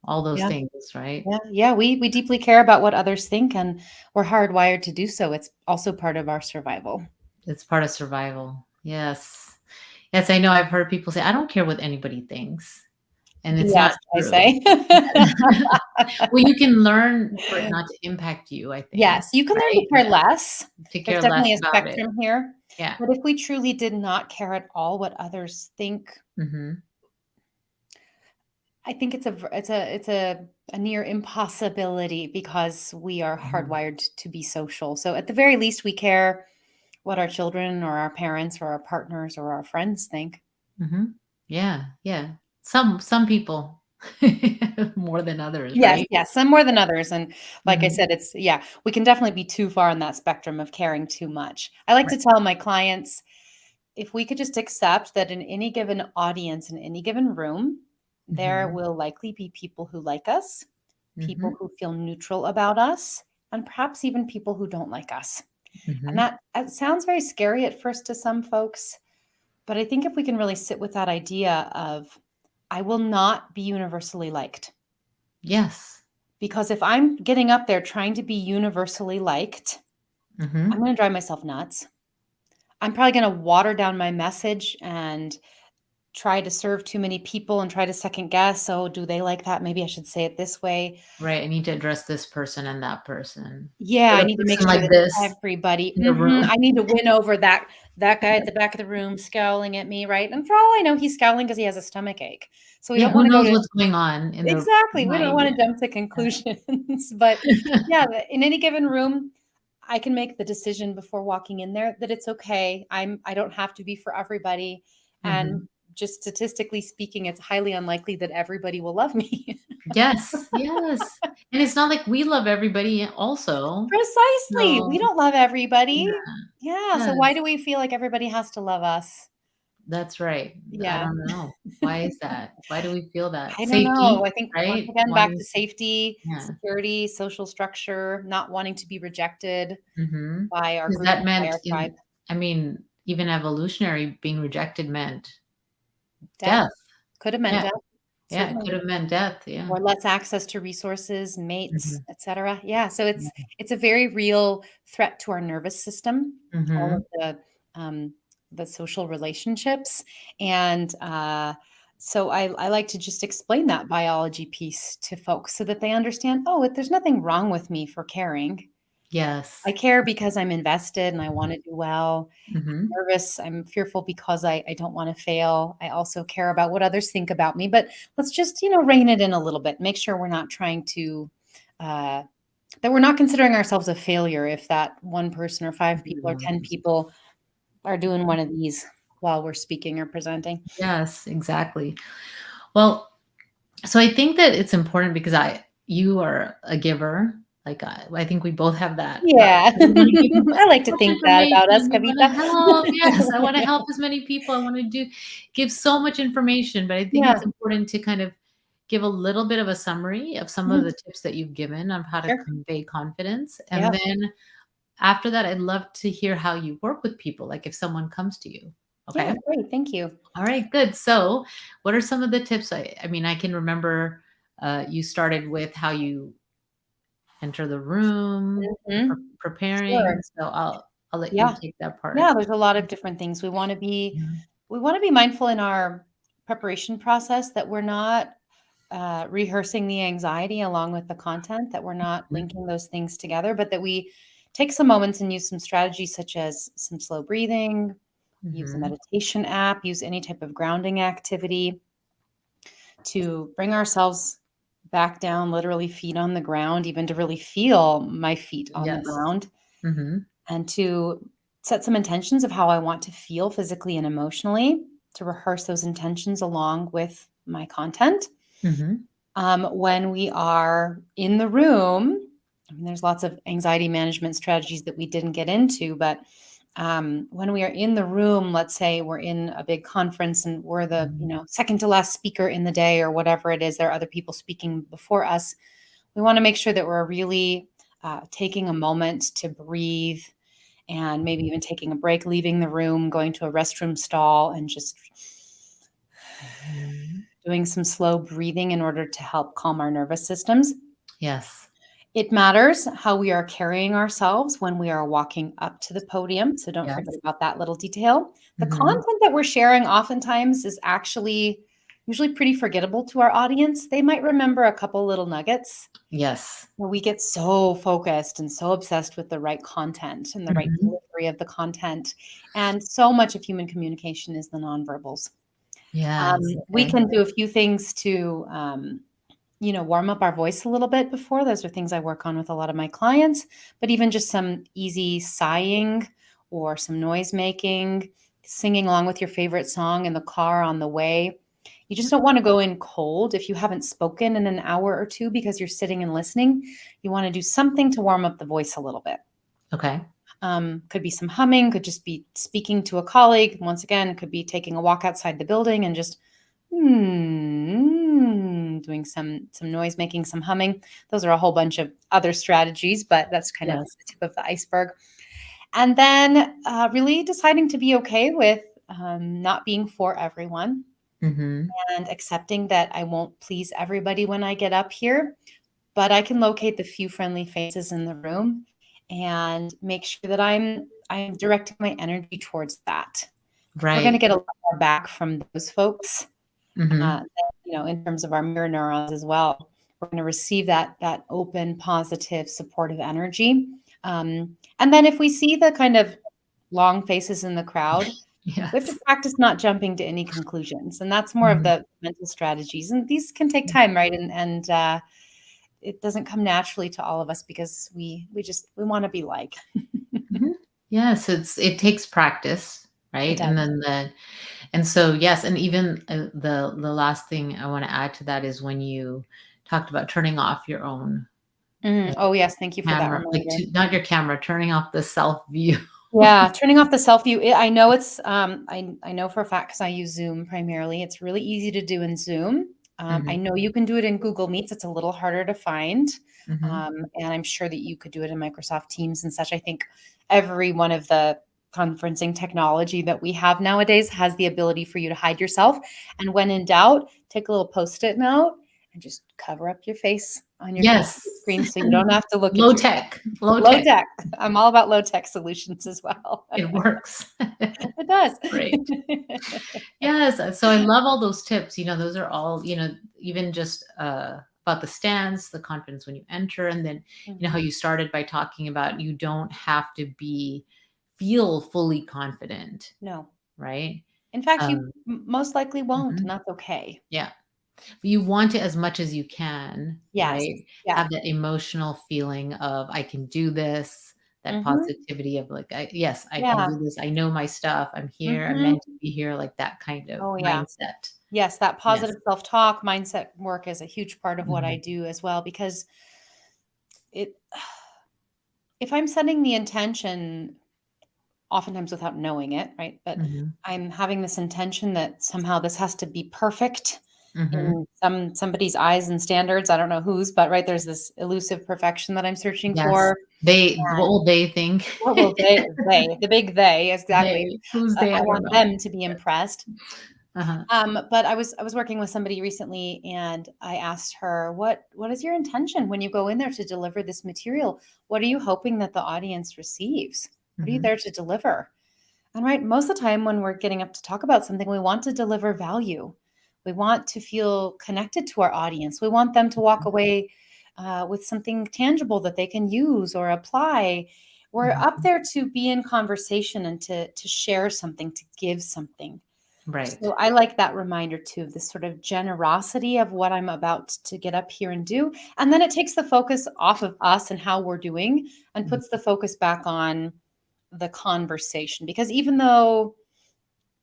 [SPEAKER 1] all those
[SPEAKER 2] Yeah.
[SPEAKER 1] things, right?
[SPEAKER 2] Yeah. Yeah. We deeply care about what others think, and we're hardwired to do so. It's also part of our survival.
[SPEAKER 1] It's part of survival. Yes. Yes, I know I've heard people say, "I don't care what anybody thinks," and it's not
[SPEAKER 2] Yes, I
[SPEAKER 1] true.
[SPEAKER 2] say.
[SPEAKER 1] Well, you can learn for it not to impact you, I think,
[SPEAKER 2] Yes, you can learn to
[SPEAKER 1] right?
[SPEAKER 2] care less.
[SPEAKER 1] To
[SPEAKER 2] There's
[SPEAKER 1] care less
[SPEAKER 2] definitely a
[SPEAKER 1] about it.
[SPEAKER 2] spectrum here.
[SPEAKER 1] Yeah.
[SPEAKER 2] But if we truly did not care at all what others think,
[SPEAKER 1] Mhm.
[SPEAKER 2] I think it's a near impossibility because we are
[SPEAKER 1] Mhm.
[SPEAKER 2] hardwired to be social. So at the very least, we care what our children or our parents or our partners or our friends think.
[SPEAKER 1] Mhm. Yeah, yeah. Some people more than others,
[SPEAKER 2] Yes,
[SPEAKER 1] right?
[SPEAKER 2] yes, some more than others, and like I
[SPEAKER 1] Mhm.
[SPEAKER 2] said, we can definitely be too far on that spectrum of caring too much. I like
[SPEAKER 1] Right.
[SPEAKER 2] to tell my clients, if we could just accept that in any given audience, in any given room, there
[SPEAKER 1] Mhm.
[SPEAKER 2] will likely be people who like us, people
[SPEAKER 1] Mhm.
[SPEAKER 2] who feel neutral about us, and perhaps even people who don't like us. And
[SPEAKER 1] Mhm.
[SPEAKER 2] that sounds very scary at first to some folks, but I think if we can really sit with that idea of, I will not be universally liked.
[SPEAKER 1] Yes.
[SPEAKER 2] Because if I'm getting up there trying to be universally liked, I'm
[SPEAKER 1] Mhm.
[SPEAKER 2] going to drive myself nuts. I'm probably going to water down my message and try to serve too many people and try to second guess. Oh, do they like that? Maybe I should say it this way.
[SPEAKER 1] Right, I need to address this person and that person.
[SPEAKER 2] Yeah,
[SPEAKER 1] Or
[SPEAKER 2] I
[SPEAKER 1] the
[SPEAKER 2] need to make
[SPEAKER 1] person
[SPEAKER 2] sure
[SPEAKER 1] like
[SPEAKER 2] that
[SPEAKER 1] this
[SPEAKER 2] everybody
[SPEAKER 1] in the room.
[SPEAKER 2] I need to win over that guy at the back of the room scowling at me, right? And for all I know, he's scowling because he has a stomach ache. So we
[SPEAKER 1] Yeah,
[SPEAKER 2] don't
[SPEAKER 1] who
[SPEAKER 2] wanna go
[SPEAKER 1] knows
[SPEAKER 2] to
[SPEAKER 1] what's going on in the
[SPEAKER 2] exactly, we don't
[SPEAKER 1] mind,
[SPEAKER 2] wanna
[SPEAKER 1] yeah.
[SPEAKER 2] jump to conclusions, but yeah, in any given room, I can make the decision before walking in there that it's okay. I don't have to be for everybody, and
[SPEAKER 1] Mhm.
[SPEAKER 2] just statistically speaking, it's highly unlikely that everybody will love me.
[SPEAKER 1] Yes, yes, and it's not like we love everybody also.
[SPEAKER 2] Precisely.
[SPEAKER 1] So,
[SPEAKER 2] We don't love
[SPEAKER 1] yeah,
[SPEAKER 2] everybody. Yeah, so why
[SPEAKER 1] yes,
[SPEAKER 2] do we feel like everybody has to love us?
[SPEAKER 1] That's right. I
[SPEAKER 2] Yeah.
[SPEAKER 1] don't know. Why is that? Why do we feel that?
[SPEAKER 2] I don't know.
[SPEAKER 1] Safety,
[SPEAKER 2] I think once
[SPEAKER 1] right?
[SPEAKER 2] again, back
[SPEAKER 1] Wanting
[SPEAKER 2] to safety,
[SPEAKER 1] yeah.
[SPEAKER 2] security, social structure, not wanting to be rejected
[SPEAKER 1] Mhm.
[SPEAKER 2] by our
[SPEAKER 1] 'Cause
[SPEAKER 2] group,
[SPEAKER 1] that
[SPEAKER 2] by
[SPEAKER 1] meant
[SPEAKER 2] our tribe.
[SPEAKER 1] I mean, even evolutionary, being rejected meant
[SPEAKER 2] Death
[SPEAKER 1] death.
[SPEAKER 2] could have meant
[SPEAKER 1] Yeah,
[SPEAKER 2] death,
[SPEAKER 1] yeah, it
[SPEAKER 2] certainly,
[SPEAKER 1] could have meant death, yeah.
[SPEAKER 2] or less access to resources, mates,
[SPEAKER 1] Mhm.
[SPEAKER 2] etcetera. Yeah, so
[SPEAKER 1] Yeah.
[SPEAKER 2] it's a very real threat to our nervous system, all of
[SPEAKER 1] Mhm.
[SPEAKER 2] um, the social relationships, and, so I like to just explain that biology piece to folks so that they understand, "Oh, there's nothing wrong with me for caring. I
[SPEAKER 1] Yes.
[SPEAKER 2] care because I'm invested and I wanna do well.
[SPEAKER 1] Mhm.
[SPEAKER 2] Nervous, I'm fearful because I don't wanna fail. I also care about what others think about me, but let's just, rein it in a little bit. Make sure we're not trying to, uh that we're not considering ourselves a failure if that 1 person or 5 people or 10 people are doing one of these while we're speaking or presenting."
[SPEAKER 1] Yes, exactly. Well, so I think that it's important because you are a giver. Like I think we both have that.
[SPEAKER 2] Yeah.
[SPEAKER 1] We want to give
[SPEAKER 2] I like to
[SPEAKER 1] much
[SPEAKER 2] think that about us,
[SPEAKER 1] information. We want to
[SPEAKER 2] Kavita.
[SPEAKER 1] help. Yes, I want to help as many people. I want to give so much information, but I think
[SPEAKER 2] Yeah.
[SPEAKER 1] it's important to kind of give a little bit of a summary of some of
[SPEAKER 2] Mhm.
[SPEAKER 1] the tips that you've given of how to
[SPEAKER 2] Sure.
[SPEAKER 1] convey confidence. And
[SPEAKER 2] Yeah.
[SPEAKER 1] then after that, I'd love to hear how you work with people, like if someone comes to you.
[SPEAKER 2] Yeah,
[SPEAKER 1] Okay.
[SPEAKER 2] great, thank you.
[SPEAKER 1] All right, good. So, what are some of the tips? I mean, I can remember you started with how you enter the room,
[SPEAKER 2] Mhm.
[SPEAKER 1] preparing.
[SPEAKER 2] Sure.
[SPEAKER 1] So I'll let you
[SPEAKER 2] Yeah.
[SPEAKER 1] take that part.
[SPEAKER 2] Yeah, there's a lot of different things.
[SPEAKER 1] Mhm.
[SPEAKER 2] We wanna be mindful in our preparation process that we're not, rehearsing the anxiety along with the content, that we're not linking those things together, but that we take some moments and use some strategies such as some slow breathing, use a
[SPEAKER 1] Mhm.
[SPEAKER 2] meditation app, use any type of grounding activity to bring ourselves back down, literally feet on the ground, even to really feel my feet on the
[SPEAKER 1] Yes.
[SPEAKER 2] ground,
[SPEAKER 1] Mhm.
[SPEAKER 2] and to set some intentions of how I want to feel physically and emotionally, to rehearse those intentions along with my content.
[SPEAKER 1] Mhm.
[SPEAKER 2] When we are in the room, I mean, there's lots of anxiety management strategies that we didn't get into, but when we are in the room, let's say we're in a big conference and we're the
[SPEAKER 1] Mhm.
[SPEAKER 2] second to last speaker in the day or whatever it is, there are other people speaking before us. We want to make sure that we're really taking a moment to breathe and maybe even taking a break, leaving the room, going to a restroom stall, and just
[SPEAKER 1] Mhm.
[SPEAKER 2] doing some slow breathing in order to help calm our nervous systems.
[SPEAKER 1] Yes.
[SPEAKER 2] It matters how we are carrying ourselves when we are walking up to the podium, so don't forget
[SPEAKER 1] Yes.
[SPEAKER 2] about that little detail. The
[SPEAKER 1] Mhm.
[SPEAKER 2] content that we're sharing oftentimes is actually usually pretty forgettable to our audience. They might remember a couple little nuggets.
[SPEAKER 1] Yes.
[SPEAKER 2] Well, we get so focused and so obsessed with the right content and the right
[SPEAKER 1] Mhm.
[SPEAKER 2] delivery of the content, and so much of human communication is the nonverbals.
[SPEAKER 1] Yes.
[SPEAKER 2] We
[SPEAKER 1] Okay.
[SPEAKER 2] can do a few things to, warm up our voice a little bit before. Those are things I work on with a lot of my clients, but even just some easy sighing or some noise making, singing along with your favorite song in the car on the way. You just don't want to go in cold if you haven't spoken in an hour or two because you're sitting and listening. You want to do something to warm up the voice a little bit.
[SPEAKER 1] Okay.
[SPEAKER 2] Could be some humming, could just be speaking to a colleague. Once again, could be taking a walk outside the building and just doing some noise making, some humming. Those are a whole bunch of other strategies, but that's kind of
[SPEAKER 1] Yes.
[SPEAKER 2] the tip of the iceberg. And then really deciding to be okay with not being for everyone
[SPEAKER 1] Mhm.
[SPEAKER 2] and accepting that I won't please everybody when I get up here, but I can locate the few friendly faces in the room and make sure that I'm directing my energy towards that. We're going to
[SPEAKER 1] Right.
[SPEAKER 2] get a lot more back from those folks,
[SPEAKER 1] Mhm.
[SPEAKER 2] in terms of our mirror neurons as well. We're going to receive that open, positive, supportive energy. And then if we see the kind of long faces in the crowd, we have to
[SPEAKER 1] Yes.
[SPEAKER 2] practice not jumping to any conclusions, and that's more of
[SPEAKER 1] Mhm.
[SPEAKER 2] the mental strategies. And these can take time, right? And it doesn't come naturally to all of us because we want to be like.
[SPEAKER 1] Mhm. Yes, it takes practice,
[SPEAKER 2] It
[SPEAKER 1] right? And
[SPEAKER 2] does.
[SPEAKER 1] then and so yes, and even the last thing I want to add to that is when you talked about turning off your own
[SPEAKER 2] Oh yes, thank you for that
[SPEAKER 1] camera, like
[SPEAKER 2] reminder.
[SPEAKER 1] not your camera, turning off the self view.
[SPEAKER 2] Yeah, turning off the self-view, I know it's, I know for a fact because I use Zoom primarily, it's really easy to do in Zoom. I
[SPEAKER 1] Mhm,
[SPEAKER 2] know you can do it in Google Meets, it's a little harder to find,
[SPEAKER 1] mhm.
[SPEAKER 2] and I'm sure that you could do it in Microsoft Teams and such. I think every one of the conferencing technology that we have nowadays has the ability for you to hide yourself, and when in doubt, take a little Post-it note and just cover up your face on your computer
[SPEAKER 1] Yes.
[SPEAKER 2] screen so you don't have to look at
[SPEAKER 1] Low
[SPEAKER 2] your
[SPEAKER 1] tech, low
[SPEAKER 2] low
[SPEAKER 1] tech.
[SPEAKER 2] tech. I'm all about low tech solutions as well.
[SPEAKER 1] It works.
[SPEAKER 2] It does.
[SPEAKER 1] Great. Yes, so I love all those tips, those are all, even just, about the stance, the confidence when you enter, and then, how
[SPEAKER 2] Mhm.
[SPEAKER 1] you started by talking about you don't have to feel fully confident,
[SPEAKER 2] No.
[SPEAKER 1] right?
[SPEAKER 2] In fact, you
[SPEAKER 1] Um
[SPEAKER 2] most likely won't, and
[SPEAKER 1] Mhm.
[SPEAKER 2] that's okay.
[SPEAKER 1] Yeah. But you want it as much as you can,
[SPEAKER 2] Yes.
[SPEAKER 1] right?
[SPEAKER 2] Yeah.
[SPEAKER 1] Have that emotional feeling of, "I can do this," that
[SPEAKER 2] Mhm.
[SPEAKER 1] positivity of, like, yes, I can
[SPEAKER 2] Yeah.
[SPEAKER 1] do this. I know my stuff. I'm here. I'm
[SPEAKER 2] Mhm.
[SPEAKER 1] meant to be here," like that kind of
[SPEAKER 2] Oh, yeah.
[SPEAKER 1] mindset.
[SPEAKER 2] Yes, that
[SPEAKER 1] Yes.
[SPEAKER 2] positive self-talk, mindset work is a huge part of what I
[SPEAKER 1] Mhm.
[SPEAKER 2] do as well because it if I'm setting the intention oftentimes without knowing it, right? But
[SPEAKER 1] Mhm.
[SPEAKER 2] I'm having this intention that somehow this has to be perfect
[SPEAKER 1] Mhm.
[SPEAKER 2] in somebody's eyes and standards. I don't know whose, but right there's this elusive perfection that I'm searching
[SPEAKER 1] Yes.
[SPEAKER 2] for.
[SPEAKER 1] What
[SPEAKER 2] And
[SPEAKER 1] will they think?
[SPEAKER 2] what will they, the big they, exactly.
[SPEAKER 1] They. Who's they?
[SPEAKER 2] I
[SPEAKER 1] I don't
[SPEAKER 2] want
[SPEAKER 1] know.
[SPEAKER 2] them to be impressed.
[SPEAKER 1] Uh-huh.
[SPEAKER 2] But I was working with somebody recently, and I asked her, "What is your intention when you go in there to deliver this material? What are you hoping that the audience receives? What are you
[SPEAKER 1] Mhm.
[SPEAKER 2] there to deliver?" And right, most of the time when we're getting up to talk about something, we want to deliver value. We want to feel connected to our audience. We want them to walk away with something tangible that they can use or apply. We're up
[SPEAKER 1] Mhm.
[SPEAKER 2] there to be in conversation and to share something, to give something.
[SPEAKER 1] Right.
[SPEAKER 2] So I like that reminder too, this sort of generosity of what I'm about to get up here and do. And then it takes the focus off of us and how we're doing and
[SPEAKER 1] Mhm.
[SPEAKER 2] puts the focus back on the conversation. Because even though,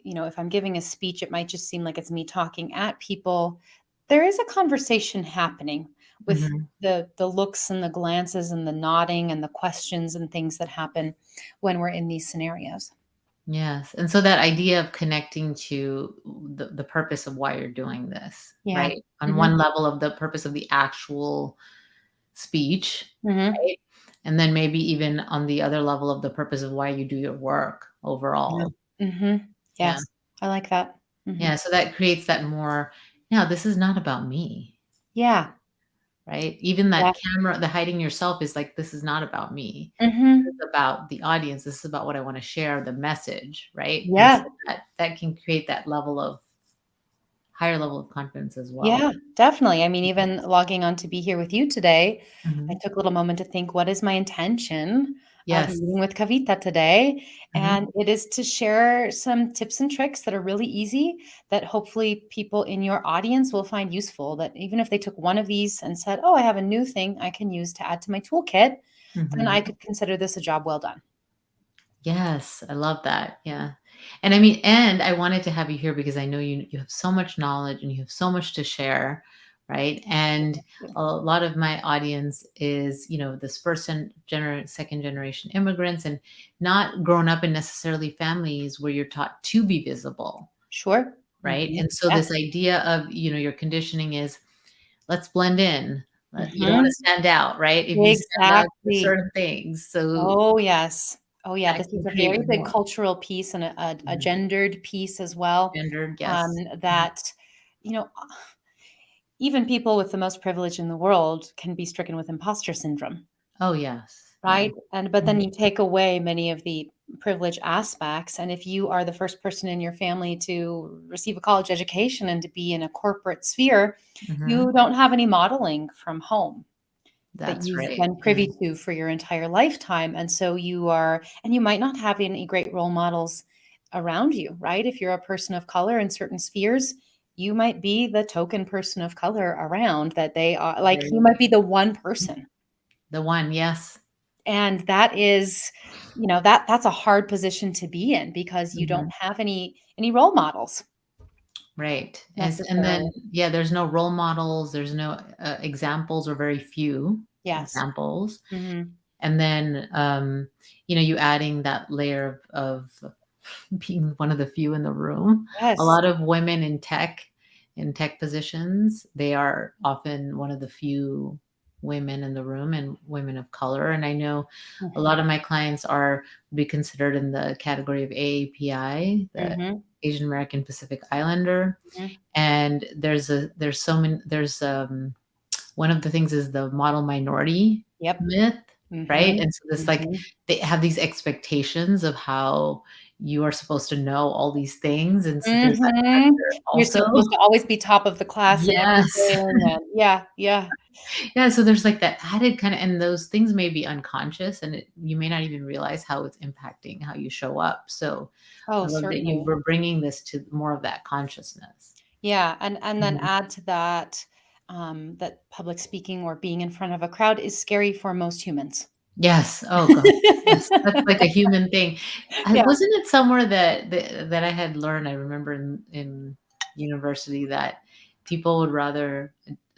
[SPEAKER 2] if I'm giving a speech, it might just seem like it's me talking at people. There is a conversation happening with
[SPEAKER 1] Mhm.
[SPEAKER 2] the looks and the glances and the nodding and the questions and things that happen when we're in these scenarios.
[SPEAKER 1] Yes, and so that idea of connecting to the purpose of why you're doing this,
[SPEAKER 2] Yeah.
[SPEAKER 1] right? On
[SPEAKER 2] Mhm.
[SPEAKER 1] one level of the purpose of the actual speech,
[SPEAKER 2] Mhm.
[SPEAKER 1] right? And then maybe even on the other level of the purpose of why you do your work
[SPEAKER 2] Yeah.
[SPEAKER 1] overall.
[SPEAKER 2] Mhm.
[SPEAKER 1] Yeah.
[SPEAKER 2] Yes. I like that.
[SPEAKER 1] Yeah,
[SPEAKER 2] Mhm.
[SPEAKER 1] so that creates that more, "No, this is not about me,"
[SPEAKER 2] Yeah.
[SPEAKER 1] right? Even
[SPEAKER 2] Yeah.
[SPEAKER 1] that camera, the hiding yourself is like, "This is not about me. This
[SPEAKER 2] Mhm.
[SPEAKER 1] is about the audience. This is about what I wanna share, the message," right? And so
[SPEAKER 2] Yeah.
[SPEAKER 1] that can create that level of higher level of confidence as well.
[SPEAKER 2] Yeah, definitely. I mean, even logging on to be here with you today, I
[SPEAKER 1] Mhm.
[SPEAKER 2] took a little moment to think, what is my intention of
[SPEAKER 1] Yes.
[SPEAKER 2] meeting with Kavita today?
[SPEAKER 1] Mhm.
[SPEAKER 2] And it is to share some tips and tricks that are really easy that hopefully people in your audience will find useful. That even if they took one of these and said, oh, I have a new thing I can use to add to my toolkit, then I
[SPEAKER 1] Mhm.
[SPEAKER 2] could consider this a job well done.
[SPEAKER 1] Yes, I love that, yeah. And I mean, and I wanted to have you here because I know you have so much knowledge and you have so much to share, right? And a lot of my audience is, this second generation immigrants and not grown up in necessarily families where you're taught to be visible,
[SPEAKER 2] Sure.
[SPEAKER 1] right?
[SPEAKER 2] Mhm.
[SPEAKER 1] And so
[SPEAKER 2] Yeah.
[SPEAKER 1] this idea of, your conditioning is let's blend in. You don't want
[SPEAKER 2] Mhm.
[SPEAKER 1] to stand out, right? If you stand out for
[SPEAKER 2] Exactly.
[SPEAKER 1] certain things, so
[SPEAKER 2] Oh, yes. Oh, yeah,
[SPEAKER 1] that
[SPEAKER 2] this is
[SPEAKER 1] can
[SPEAKER 2] a very
[SPEAKER 1] create
[SPEAKER 2] big
[SPEAKER 1] more.
[SPEAKER 2] cultural piece and a
[SPEAKER 1] Mhm.
[SPEAKER 2] gendered piece as well,
[SPEAKER 1] Gendered, yes. Mhm.
[SPEAKER 2] that, you know, even people with the most privilege in the world can be stricken with imposter syndrome,
[SPEAKER 1] Oh, yes. Yeah.
[SPEAKER 2] right? But then
[SPEAKER 1] Mhm.
[SPEAKER 2] you take away many of the privilege aspects, and if you are the first person in your family to receive a college education and to be in a corporate sphere,
[SPEAKER 1] Mhm.
[SPEAKER 2] you don't have any modeling from home that
[SPEAKER 1] That's
[SPEAKER 2] you've
[SPEAKER 1] right.
[SPEAKER 2] been
[SPEAKER 1] Yeah.
[SPEAKER 2] privy to for your entire lifetime, and so you might not have any great role models around you, right? If you're a person of color in certain spheres, you might be the token person of color around that they are like,
[SPEAKER 1] Very
[SPEAKER 2] you might be the one person,
[SPEAKER 1] the one, yes.
[SPEAKER 2] and that is, that's a hard position to be in because you don't
[SPEAKER 1] Mhm.
[SPEAKER 2] have any role models
[SPEAKER 1] Right. And
[SPEAKER 2] necessarily.
[SPEAKER 1] then, yeah, there's no role models, there's no, examples or very few
[SPEAKER 2] Yes.
[SPEAKER 1] examples.
[SPEAKER 2] Mhm.
[SPEAKER 1] And then, you adding that layer of being one of the few in the room. A
[SPEAKER 2] Yes.
[SPEAKER 1] lot of women in tech positions, they are often one of the few women in the room and women of color. And I know a
[SPEAKER 2] Mhm.
[SPEAKER 1] lot of my clients are be considered in the category of AAPI, the
[SPEAKER 2] Mhm.
[SPEAKER 1] Asian American Pacific Islander.
[SPEAKER 2] Mhm.
[SPEAKER 1] And there's so many there's one of the things is the model minority
[SPEAKER 2] Yep.
[SPEAKER 1] myth, right?
[SPEAKER 2] Mhm.
[SPEAKER 1] And so this like
[SPEAKER 2] Mhm.
[SPEAKER 1] they have these expectations of how you are supposed to know all these things, and so there's that
[SPEAKER 2] Mhm.
[SPEAKER 1] pressure
[SPEAKER 2] You're
[SPEAKER 1] also.
[SPEAKER 2] supposed to always be top of the class in
[SPEAKER 1] Yes.
[SPEAKER 2] everything, and yeah, yeah.
[SPEAKER 1] Yeah, so there's like that added kind of, and those things may be unconscious, and you may not even realize how it's impacting how you show up. So
[SPEAKER 2] Oh,
[SPEAKER 1] I love that you
[SPEAKER 2] certainly.
[SPEAKER 1] were bringing this to more of that consciousness.
[SPEAKER 2] Yeah, and then
[SPEAKER 1] Mhm.
[SPEAKER 2] add to that, that public speaking or being in front of a crowd is scary for most humans.
[SPEAKER 1] Yes. Oh gosh. Yes. That's like a human thing. I
[SPEAKER 2] Yeah.
[SPEAKER 1] wasn't it somewhere that I had learned, I remember in university that people would rather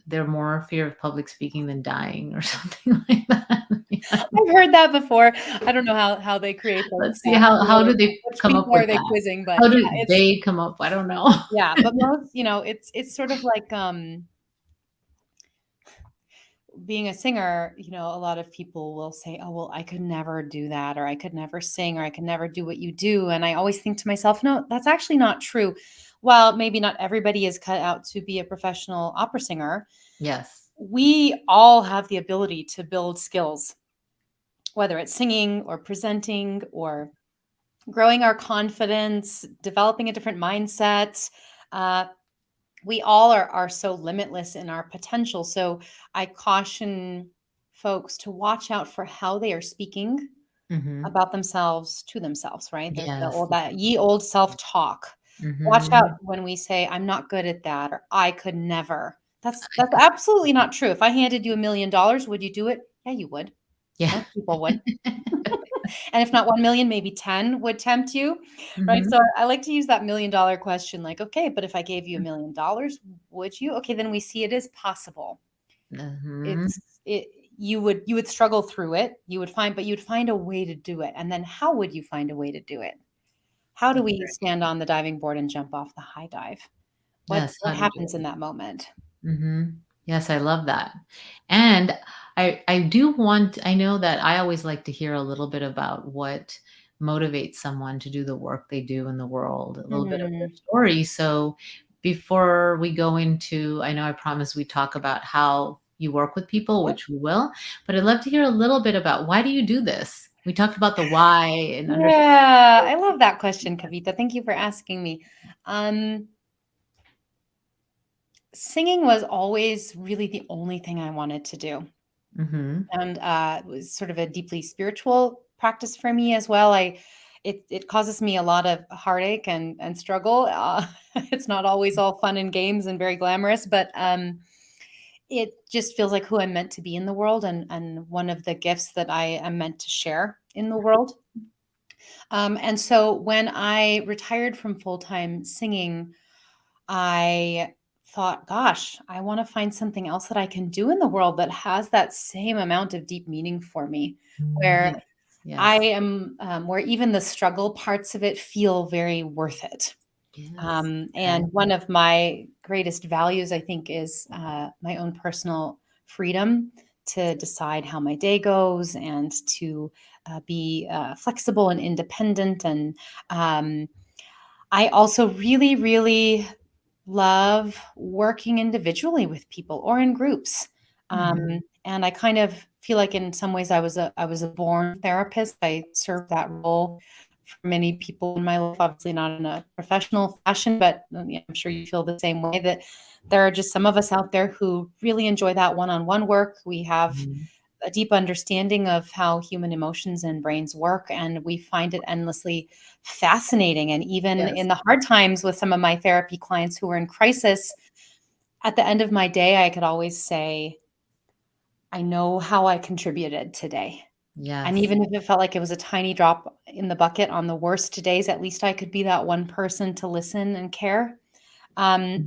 [SPEAKER 1] they're more fear of public speaking than dying or something like that. Yeah.
[SPEAKER 2] I've heard that before. I don't know how they create those
[SPEAKER 1] Let's see
[SPEAKER 2] stats
[SPEAKER 1] how
[SPEAKER 2] or
[SPEAKER 1] do they
[SPEAKER 2] which
[SPEAKER 1] come up
[SPEAKER 2] people
[SPEAKER 1] with
[SPEAKER 2] are they
[SPEAKER 1] that?
[SPEAKER 2] quizzing, but
[SPEAKER 1] How
[SPEAKER 2] yeah,
[SPEAKER 1] do
[SPEAKER 2] it's
[SPEAKER 1] they come up? I don't know.
[SPEAKER 2] yeah, but most, it's sort of like, being a singer, a lot of people will say, "Oh, well, I could never do that," or "I could never sing," or "I could never do what you do." And I always think to myself, no, that's actually not true. While maybe not everybody is cut out to be a professional opera singer,
[SPEAKER 1] Yes.
[SPEAKER 2] we all have the ability to build skills, whether it's singing or presenting or growing our confidence, developing a different mindset. Uh, we all are so limitless in our potential. So I caution folks to watch out for how they are speaking
[SPEAKER 1] Mhm.
[SPEAKER 2] about themselves to themselves, right? The
[SPEAKER 1] Yes.
[SPEAKER 2] old that ye old self-talk. Watch out
[SPEAKER 1] Mhm.
[SPEAKER 2] when we say, I'm not good at that, or I could never. That's absolutely not true. If I handed you $1 million, would you do it? Yeah, you would.
[SPEAKER 1] Yeah.
[SPEAKER 2] Most people would. And if not 1 million, maybe 10 would tempt you, right? So
[SPEAKER 1] Mhm.
[SPEAKER 2] I like to use that $1 million question like, okay, but if I gave you $1 million, would you? Okay, then we see it is possible.
[SPEAKER 1] Mhm.
[SPEAKER 2] It's it you would struggle through it. But you'd find a way to do it. And then how would you find a way to do it? How do
[SPEAKER 1] That's
[SPEAKER 2] we
[SPEAKER 1] right.
[SPEAKER 2] stand on the diving board and jump off the high dive? What
[SPEAKER 1] Yes,
[SPEAKER 2] what
[SPEAKER 1] how to do
[SPEAKER 2] happens in
[SPEAKER 1] it.
[SPEAKER 2] that moment?
[SPEAKER 1] Mhm. Yes, I love that. And I do want I know that I always like to hear a little bit about what motivates someone to do the work they do in the world, a little bit of their
[SPEAKER 2] Mhm.
[SPEAKER 1] story. So before we go into I know I promised we talk about how you work with people,
[SPEAKER 2] Yep.
[SPEAKER 1] which we will, but I'd love to hear a little bit about why do you do this? We talked about the why and understanding.
[SPEAKER 2] Yeah, I love that question, Kavita. Thank you for asking me. Um, Singing was always really the only thing I wanted to do,
[SPEAKER 1] Mhm.
[SPEAKER 2] and, it was sort of a deeply spiritual practice for me as well. It causes me a lot of heartache and struggle. It's not always all fun and games and very glamorous, but, it just feels like who I'm meant to be in the world and one of the gifts that I am meant to share in the world. And so when I retired from full-time singing, I thought, gosh, I want to find something else that I can do in the world that has that same amount of deep meaning for me, where
[SPEAKER 1] Yes.
[SPEAKER 2] I
[SPEAKER 1] Yes.
[SPEAKER 2] am, where even the struggle parts of it feel very worth it.
[SPEAKER 1] Yes.
[SPEAKER 2] And
[SPEAKER 1] Okay.
[SPEAKER 2] one of my greatest values, I think, is my own personal freedom to decide how my day goes and to be flexible and independent. And I also really, really love working individually with people or in groups.
[SPEAKER 1] Mhm.
[SPEAKER 2] And I kind of feel like in some ways I was a born therapist. I served that role for many people in my life, obviously not in a professional fashion, but yeah, I'm sure you feel the same way that there are just some of us out there who really enjoy that one-on-one work. We have
[SPEAKER 1] Mhm.
[SPEAKER 2] a deep understanding of how human emotions and brains work, and we find it endlessly fascinating. And even
[SPEAKER 1] Yes.
[SPEAKER 2] in the hard times with some of my therapy clients who are in crisis, at the end of my day, I could always say, I know how I contributed today. And
[SPEAKER 1] Yes.
[SPEAKER 2] even if it felt like it was a tiny drop in the bucket on the worst days, at least I could be that one person to listen and care.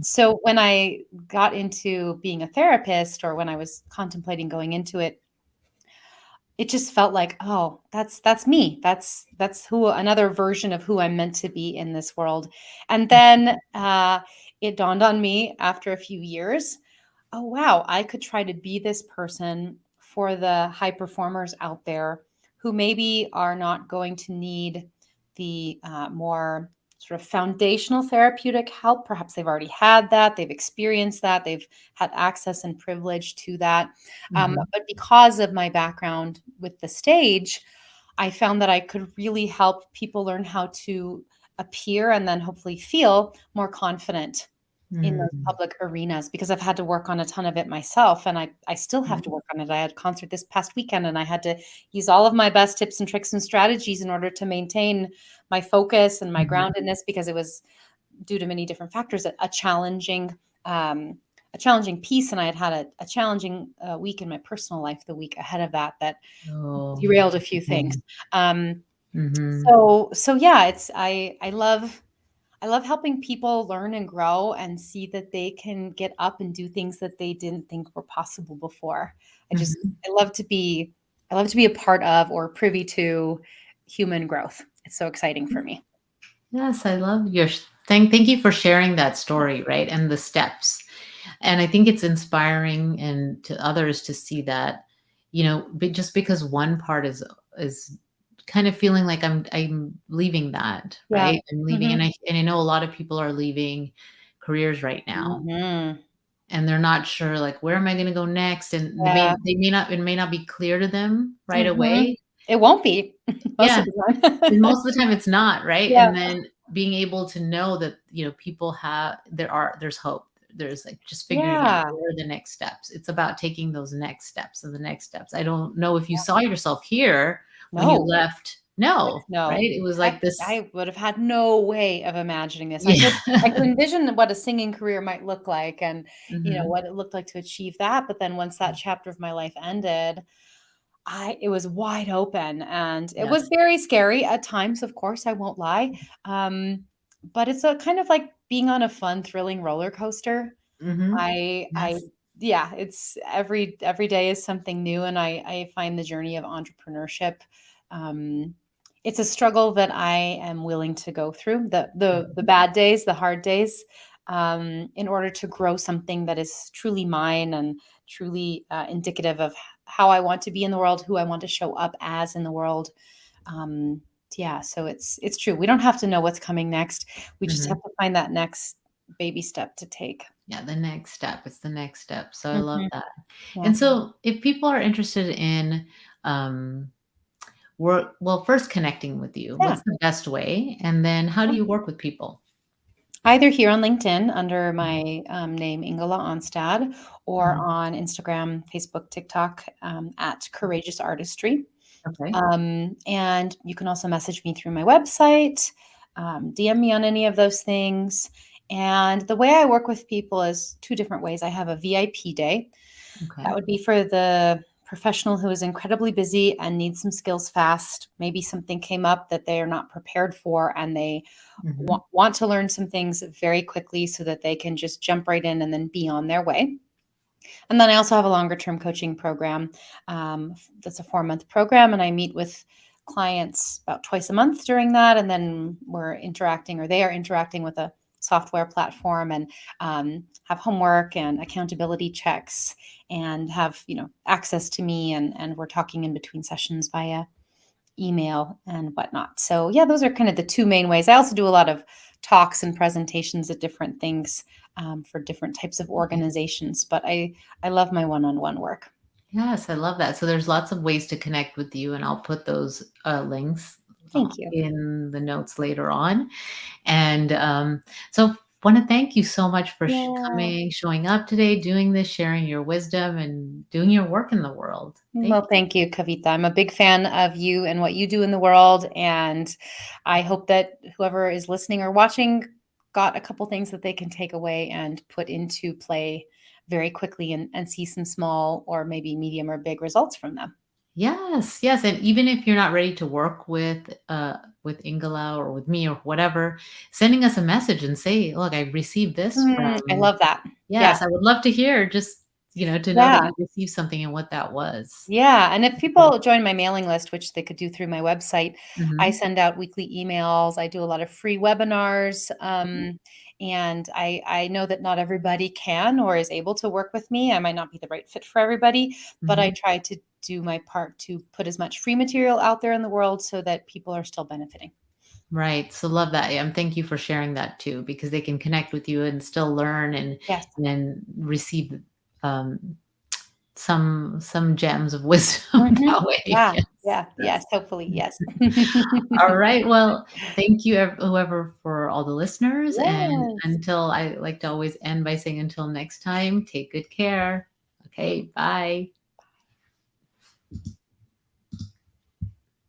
[SPEAKER 2] So when I got into being a therapist, or when I was contemplating going into it, it just felt like, oh, that's me. That's who, another version of who I'm meant to be in this world. And then it dawned on me after a few years, oh wow, I could try to be this person for the high performers out there who maybe are not going to need the more sort of foundational therapeutic help. Perhaps they've already had that, they've experienced that, they've had access and privilege to that.
[SPEAKER 1] Mhm.
[SPEAKER 2] But because of my background with the stage, I found that I could really help people learn how to appear and then hopefully feel more confident in those
[SPEAKER 1] Mm.
[SPEAKER 2] public arenas, because I've had to work on a ton of it myself, and I still have to
[SPEAKER 1] Mhm.
[SPEAKER 2] work on it. I had a concert this past weekend, and I had to use all of my best tips and tricks and strategies in order to maintain my focus and my
[SPEAKER 1] Mhm.
[SPEAKER 2] groundedness, because it was due to many different factors, um, a challenging piece, and I had had a challenging week in my personal life the week ahead of that that
[SPEAKER 1] Oh.
[SPEAKER 2] derailed a few things.
[SPEAKER 1] Mhm.
[SPEAKER 2] Um,
[SPEAKER 1] Mhm.
[SPEAKER 2] so yeah, it's I love helping people learn and grow and see that they can get up and do things that they didn't think were possible before. I just
[SPEAKER 1] Mhm.
[SPEAKER 2] I love to be I love to be a part of or privy to human growth. It's so exciting for me.
[SPEAKER 1] Yes, I love your thank you for sharing that story, right? And the steps. And I think it's inspiring and to others to see that, just because one part is kind of feeling like I'm leaving that,
[SPEAKER 2] Yeah.
[SPEAKER 1] right? I'm leaving
[SPEAKER 2] Mhm.
[SPEAKER 1] and I know a lot of people are leaving careers right now
[SPEAKER 2] Mhm.
[SPEAKER 1] and they're not sure like where am I going to go next, and
[SPEAKER 2] Yeah.
[SPEAKER 1] they may not, it may not be clear to them right
[SPEAKER 2] Mhm.
[SPEAKER 1] away.
[SPEAKER 2] It won't be most
[SPEAKER 1] Yeah.
[SPEAKER 2] of the
[SPEAKER 1] And
[SPEAKER 2] time.
[SPEAKER 1] most of the time it's not, right?
[SPEAKER 2] Yeah.
[SPEAKER 1] And then being able to know that, people have there's hope. There's like just figuring out
[SPEAKER 2] Yeah.
[SPEAKER 1] where are the next steps. It's about taking those next steps and the next steps. I don't know if you saw yourself here when you
[SPEAKER 2] No.
[SPEAKER 1] left. No, right?
[SPEAKER 2] No.
[SPEAKER 1] It was
[SPEAKER 2] Heck,
[SPEAKER 1] like this.
[SPEAKER 2] I would have had no way of imagining this.
[SPEAKER 1] Yeah.
[SPEAKER 2] I could envision what a singing career might look like and,
[SPEAKER 1] Mhm.
[SPEAKER 2] what it looked like to achieve that, but then once that chapter of my life ended, I it was wide open, and it was
[SPEAKER 1] Yes.
[SPEAKER 2] very scary at times, of course, I won't lie. But it's a kind of like being on a fun, thrilling roller coaster.
[SPEAKER 1] Mhm.
[SPEAKER 2] I
[SPEAKER 1] Yes.
[SPEAKER 2] yeah, it's every day is something new, and I find the journey of entrepreneurship, um, it's a struggle that I am willing to go through, the
[SPEAKER 1] Mhm.
[SPEAKER 2] bad days, the hard days, in order to grow something that is truly mine and truly, indicative of how I want to be in the world, who I want to show up as in the world. Um, yeah, so it's true. We don't have to know what's coming next. We just have
[SPEAKER 1] Mhm.
[SPEAKER 2] to find that next baby step to take.
[SPEAKER 1] Yeah, the next step. It's the next step. So I love
[SPEAKER 2] Mhm.
[SPEAKER 1] that.
[SPEAKER 2] Yeah.
[SPEAKER 1] And so if people are interested in um work, well, first connecting with you,
[SPEAKER 2] Yeah.
[SPEAKER 1] what's the best way? And then how do you work with people?
[SPEAKER 2] Either here on LinkedIn under
[SPEAKER 1] Mhm.
[SPEAKER 2] my, name, Ingela Onstad, or
[SPEAKER 1] Mhm.
[SPEAKER 2] on Instagram, Facebook, TikTok, at Courageous Artistry.
[SPEAKER 1] Okay.
[SPEAKER 2] And you can also message me through my website, DM me on any of those things. And the way I work with people is two different ways. I have a VIP day. That
[SPEAKER 1] Okay.
[SPEAKER 2] would be for the professional who is incredibly busy and needs some skills fast. Maybe something came up that they are not prepared for, and they
[SPEAKER 1] Mhm.
[SPEAKER 2] want to learn some things very quickly so that they can just jump right in and then be on their way. And then I also have a longer term coaching program, that's a 4-month program, and I meet with clients about twice a month during that. And then we're interacting, or they are interacting with a software platform, and have homework and accountability checks, and have access to me, and we're talking in between sessions via email and whatnot. So yeah, those are kind of the two main ways. I also do a lot of talks and presentations at different things, for different types of organizations. But I love my one-on-one work.
[SPEAKER 1] Yes, I love that. So there's lots of ways to connect with you, and I'll put those links
[SPEAKER 2] Thank you.
[SPEAKER 1] in the notes later on. And so, want to thank you so much for
[SPEAKER 2] Yeah.
[SPEAKER 1] coming, showing up today, doing this, sharing your wisdom, and doing your work in the world. Thank
[SPEAKER 2] Well, thank you, Kavita. I'm a big fan of you and what you do in the world, and I hope that whoever is listening or watching got a couple things that they can take away and put into play very quickly, and see some small or maybe medium or big results from them.
[SPEAKER 1] Yes, yes, and even if you're not ready to work with Ingela or with me or whatever, sending us a message and say, "Look, I received this from."
[SPEAKER 2] I love that. Yeah.
[SPEAKER 1] Yes, I would love to hear. Just to know that
[SPEAKER 2] Yeah.
[SPEAKER 1] you received something and what that was.
[SPEAKER 2] Yeah, and if
[SPEAKER 1] Cool.
[SPEAKER 2] people join my mailing list, which they could do through my website, I
[SPEAKER 1] Mhm.
[SPEAKER 2] send out weekly emails. I do a lot of free webinars, and I know that not everybody can or is able to work with me. I might not be the right fit for everybody, but I
[SPEAKER 1] Mhm.
[SPEAKER 2] try to do my part to put as much free material out there in the world so that people are still benefiting.
[SPEAKER 1] Right. So love that. And thank you for sharing that too, because they can connect with you and still learn
[SPEAKER 2] Yes.
[SPEAKER 1] and then receive um, some gems of wisdom
[SPEAKER 2] Mhm.
[SPEAKER 1] that way.
[SPEAKER 2] Yeah,
[SPEAKER 1] Yes.
[SPEAKER 2] yeah,
[SPEAKER 1] Yes.
[SPEAKER 2] yes, hopefully, yes.
[SPEAKER 1] All right. Well, thank you, whoever, for all the listeners. And
[SPEAKER 2] Yes.
[SPEAKER 1] until I like to always end by saying, until next time, take good care. Okay. Bye.